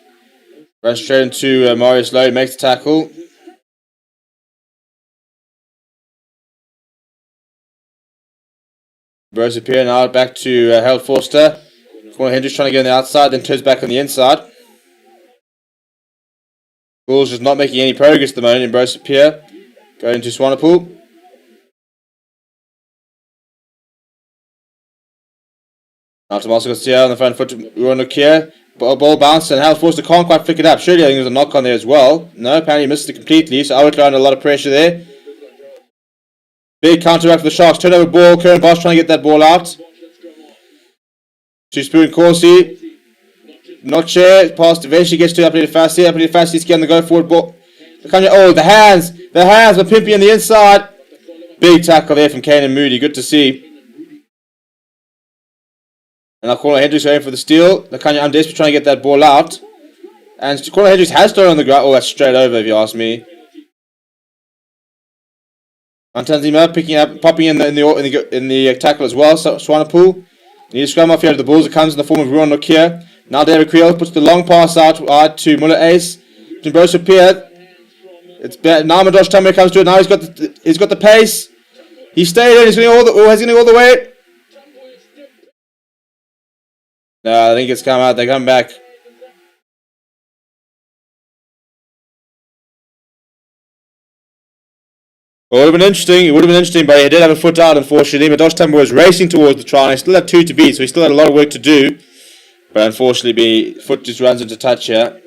Runs straight into Marius Lowe, makes the tackle. Ambrose appeared now back to Harold Forster. Corner Hendricks trying to get on the outside, then turns back on the inside. Bulls just not making any progress at the moment. Ambrose appear. Going to Swanepoel. Now to Moscow on the front foot to Uronokia. Ball bounced and Harold Forster can't quite pick it up. Surely I think there's a knock on there as well. No, apparently he missed it completely. So Outlaw under a lot of pressure there. Big counter back for the Sharks. Turnover ball. Curran Bosch trying to get that ball out. To Spoon Corsi. Not sure. Past eventually gets to Uppity Fasty. Uppity Fasty's getting the go forward ball. Oh, the hands. The hands are Pimpy on the inside. Big tackle there from Kane and Moody. Good to see. And now Corner Hendricks going for the steal. Lakanya, I'm desperate trying to get that ball out. And Corner Hendricks has thrown on the ground. Oh, that's straight over if you ask me. Antanzima picking up, popping in the tackle as well. So Swanepoel. Need to scrum off here to the Bulls. It comes in the form of Ruan Nokia. Now David Creel puts the long pass out to Muller Ace. Jimbosa Pierre. It's now Madosh Tamir comes to it. Now he's got the pace. He stayed in. He's going all the way. No, I think it's come out. They come back. It would have been interesting. But he did have a foot out, unfortunately. Madosh Tamir was racing towards the try. He still had 2 to beat, so he still had a lot of work to do. But unfortunately, foot just runs into touch here.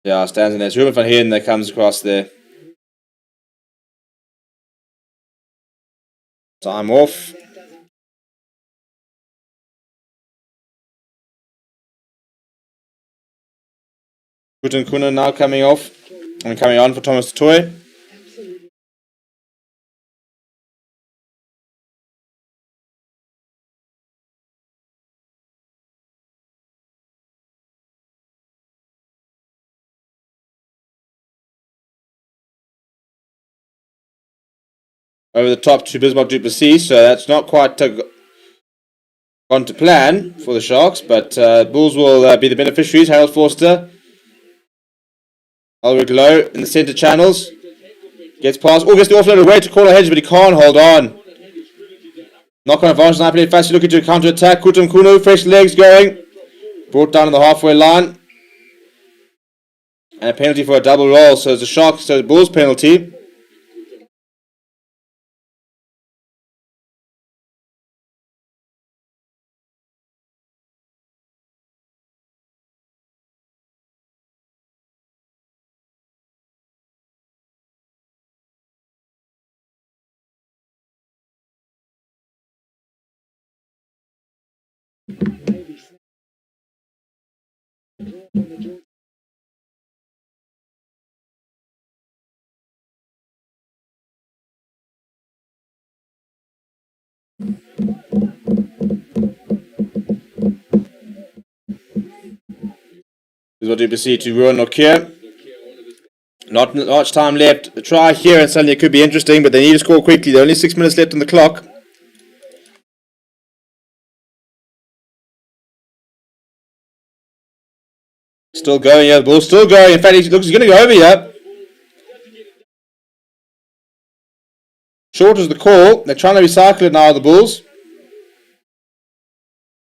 Yeah, stands in there. It's Ruben van Heerden that comes across there. Time off. Guten Kuhn now coming off. And coming on for Thomas Toy. Over the top to Bismarck Duplessis, so that's not quite gone to plan for the Sharks, but Bulls will be the beneficiaries. Harold Forster, Ulrich Lowe in the centre channels, gets past, gets the offload away to Corner Hedge, but he can't hold on. Knock on advantage, now played fast, looking to counter attack. Kutum Kunu, fresh legs going, brought down on the halfway line, and a penalty for a double roll, so it's a Sharks, so the Bulls penalty. Is what you see to Ruan Nokia. Not much time left. The try here and suddenly it could be interesting, but they need to score quickly. There are only 6 minutes left on the clock. Still going, yeah, the ball's still going. In fact, he looks he's going to go over here. Short is the call. They're trying to recycle it now, the Bulls.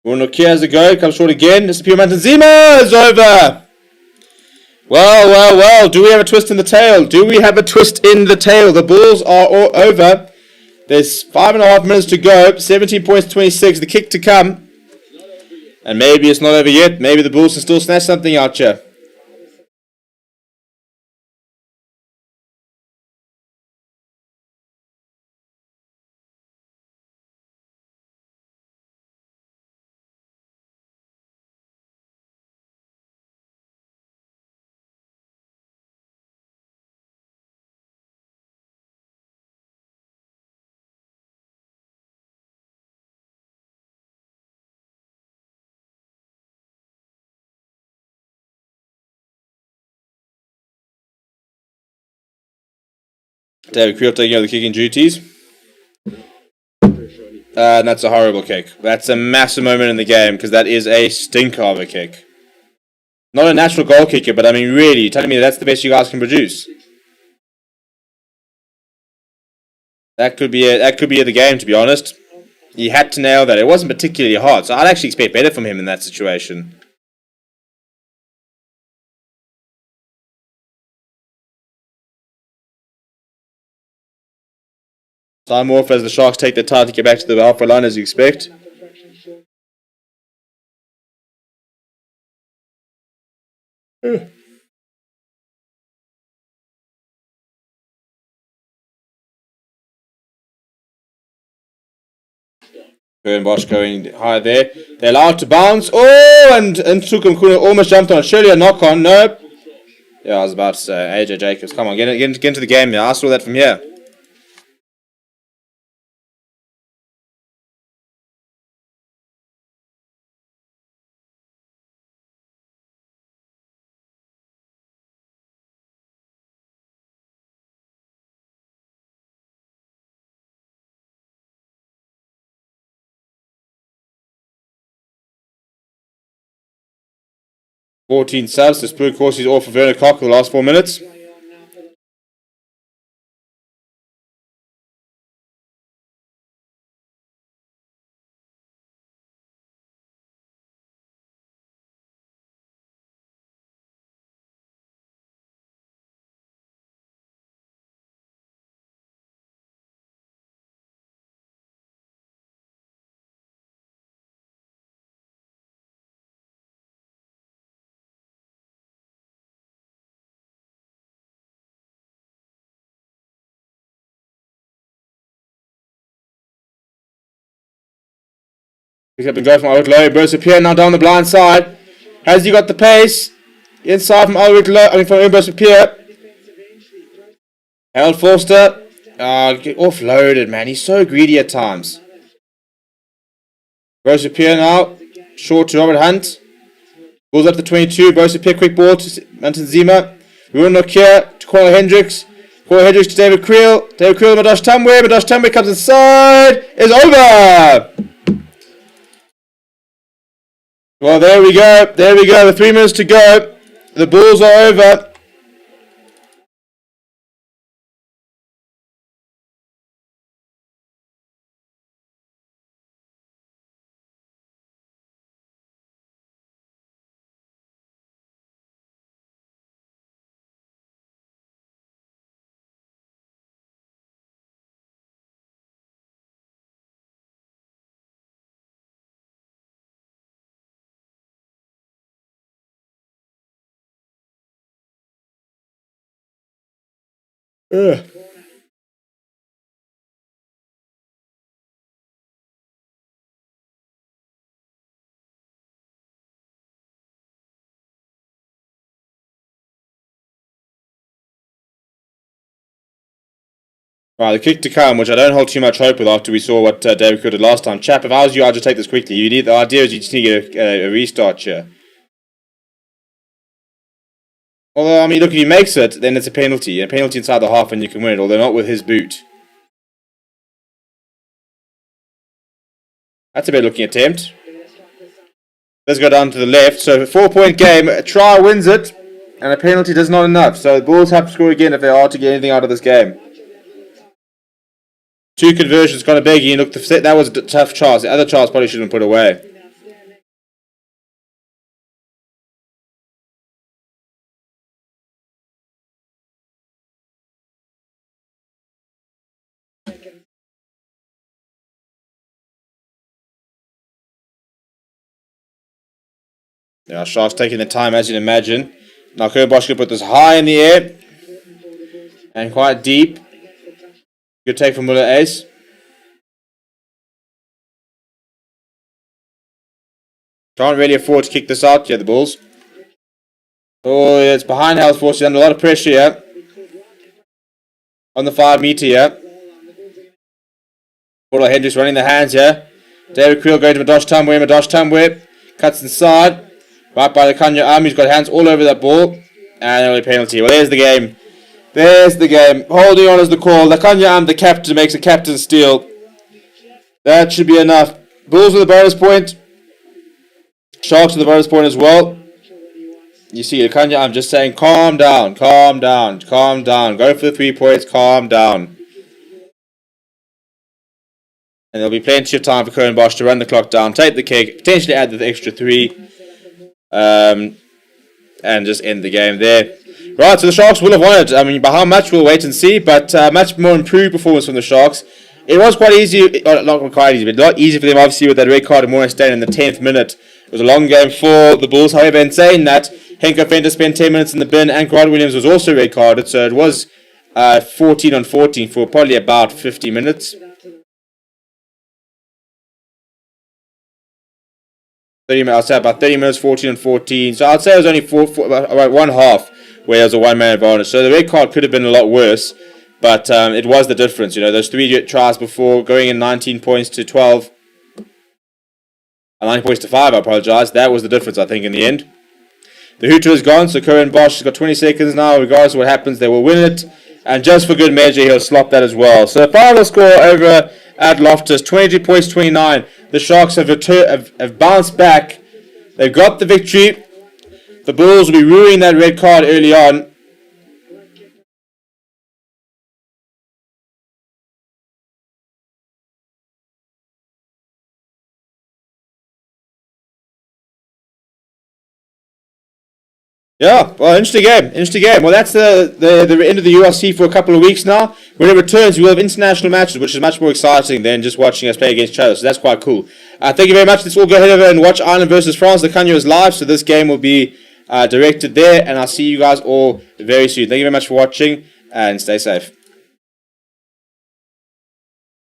Nokia has a go. Comes short again. Disappear Mountain. Zima is over. Well. Do we have a twist in the tail? The Bulls are all over. There's 5.5 minutes to go. 17 points, 26. The kick to come. And maybe it's not over yet. Maybe the Bulls can still snatch something out here. David Creel taking over the kicking duties. And that's a horrible kick. That's a massive moment in the game because that is a stinker of a kick. Not a natural goal kicker, but I mean, really, you're telling me that's the best you guys can produce? That could be the game, to be honest. He had to nail that. It wasn't particularly hard, so I'd actually expect better from him in that situation. Time off as the Sharks take their time to get back to the halfway line as you expect. Bosch going high there. They're allowed to bounce. Oh, and Tukum Kuna almost jumped on it. Surely a knock on. Nope. Yeah, I was about to say, AJ Jacobs. Come on, get into the game. Yeah, I saw that from here. Fourteen subs. The Spport course is off for Werner Koch for the last 4 minutes. Picks up and goes from Ulrich Low. Bursts Pierre now down the blind side. Has he got the pace? Inside from Ulrich Low. I mean, from Bursts Pierre. Harold Forster. Get offloaded, man. He's so greedy at times. Bursts Pierre now. Short to Robert Hunt. Balls up to 22. Bursts Pierre. Quick ball to Anton Zima. Ruben Nokia to Corey Hendricks. Corey Hendricks to David Creel. David Creel to Madash Tamwe. Madash Tamwe comes inside. Is over. Well, there we go. There we go. The 3 minutes to go. The Bulls are over. Ugh. Right, the kick to come, which I don't hold too much hope with after we saw what David Creel did last time. Chap, if I was you, I'd just take this quickly. The idea is you just need to get a restart here. Although, I mean, look, if he makes it, then it's a penalty. A penalty inside the half and you can win it, although not with his boot. That's a better looking attempt. Let's go down to the left. So, a 4-point game. A try wins it, and a penalty does not enough. So, the Bulls have to score again if they are to get anything out of this game. 2 conversions, got a biggie, and look, that was a tough chance. The other chance probably should have been put away. Yeah, Sharks taking the time, as you'd imagine. Now, Bosch can put this high in the air and quite deep. Good take from Muller Ace. Can't really afford to kick this out. Yeah, the Bulls. Oh, yeah, it's behind Hell's Force. He's under a lot of pressure here. On the 5 meter here. Portal Hendricks running the hands here. David Creel going to Madash Tamwe. Madash Tamwe cuts inside. Right by the Kanya arm. He's got hands all over that ball. And early penalty. Well, there's the game. There's the game. Holding on is the call. The Kanya arm, the captain, makes a captain steal. That should be enough. Bulls with a bonus point. Sharks with a bonus point as well. You see, the Kanya arm just saying, calm down, calm down, calm down. Go for the 3 points, calm down. And there'll be plenty of time for Bosch to run the clock down, take the kick, potentially add the extra 3. And just end the game there. Right, so the Sharks will have won it. I mean, by how much we'll wait and see, but much more improved performance from the Sharks. It was quite easy, not quite easy, but a lot easier for them, obviously, with that red card of Morris Stain in the 10th minute. It was a long game for the Bulls. However, in saying that, Henko Fender spent 10 minutes in the bin, and Grant Williams was also red carded, so it was 14 on 14 for probably about 50 minutes. I'd say about 30 minutes, 14 and 14. So I'd say it was only about one half where there was a one-man advantage. So the red card could have been a lot worse, but it was the difference. Those 3 tries before going in 19 points to 12. 9 points to 5, I apologise. That was the difference, I think, in the end. The hooter is gone, so Cohen Bosch has got 20 seconds now. Regardless of what happens, they will win it. And just for good measure, he'll slop that as well. So final score over at Loftus, 22 points, 29. The Sharks have bounced back. They've got the victory. The Bulls will be ruining that red card early on. Yeah, well, interesting game. Well, that's the end of the URC for a couple of weeks now. When it returns, we'll have international matches, which is much more exciting than just watching us play against each other. So that's quite cool. Thank you very much. Let's all go ahead over and watch Ireland versus France. The Canyon is live, so this game will be directed there. And I'll see you guys all very soon. Thank you very much for watching, and stay safe.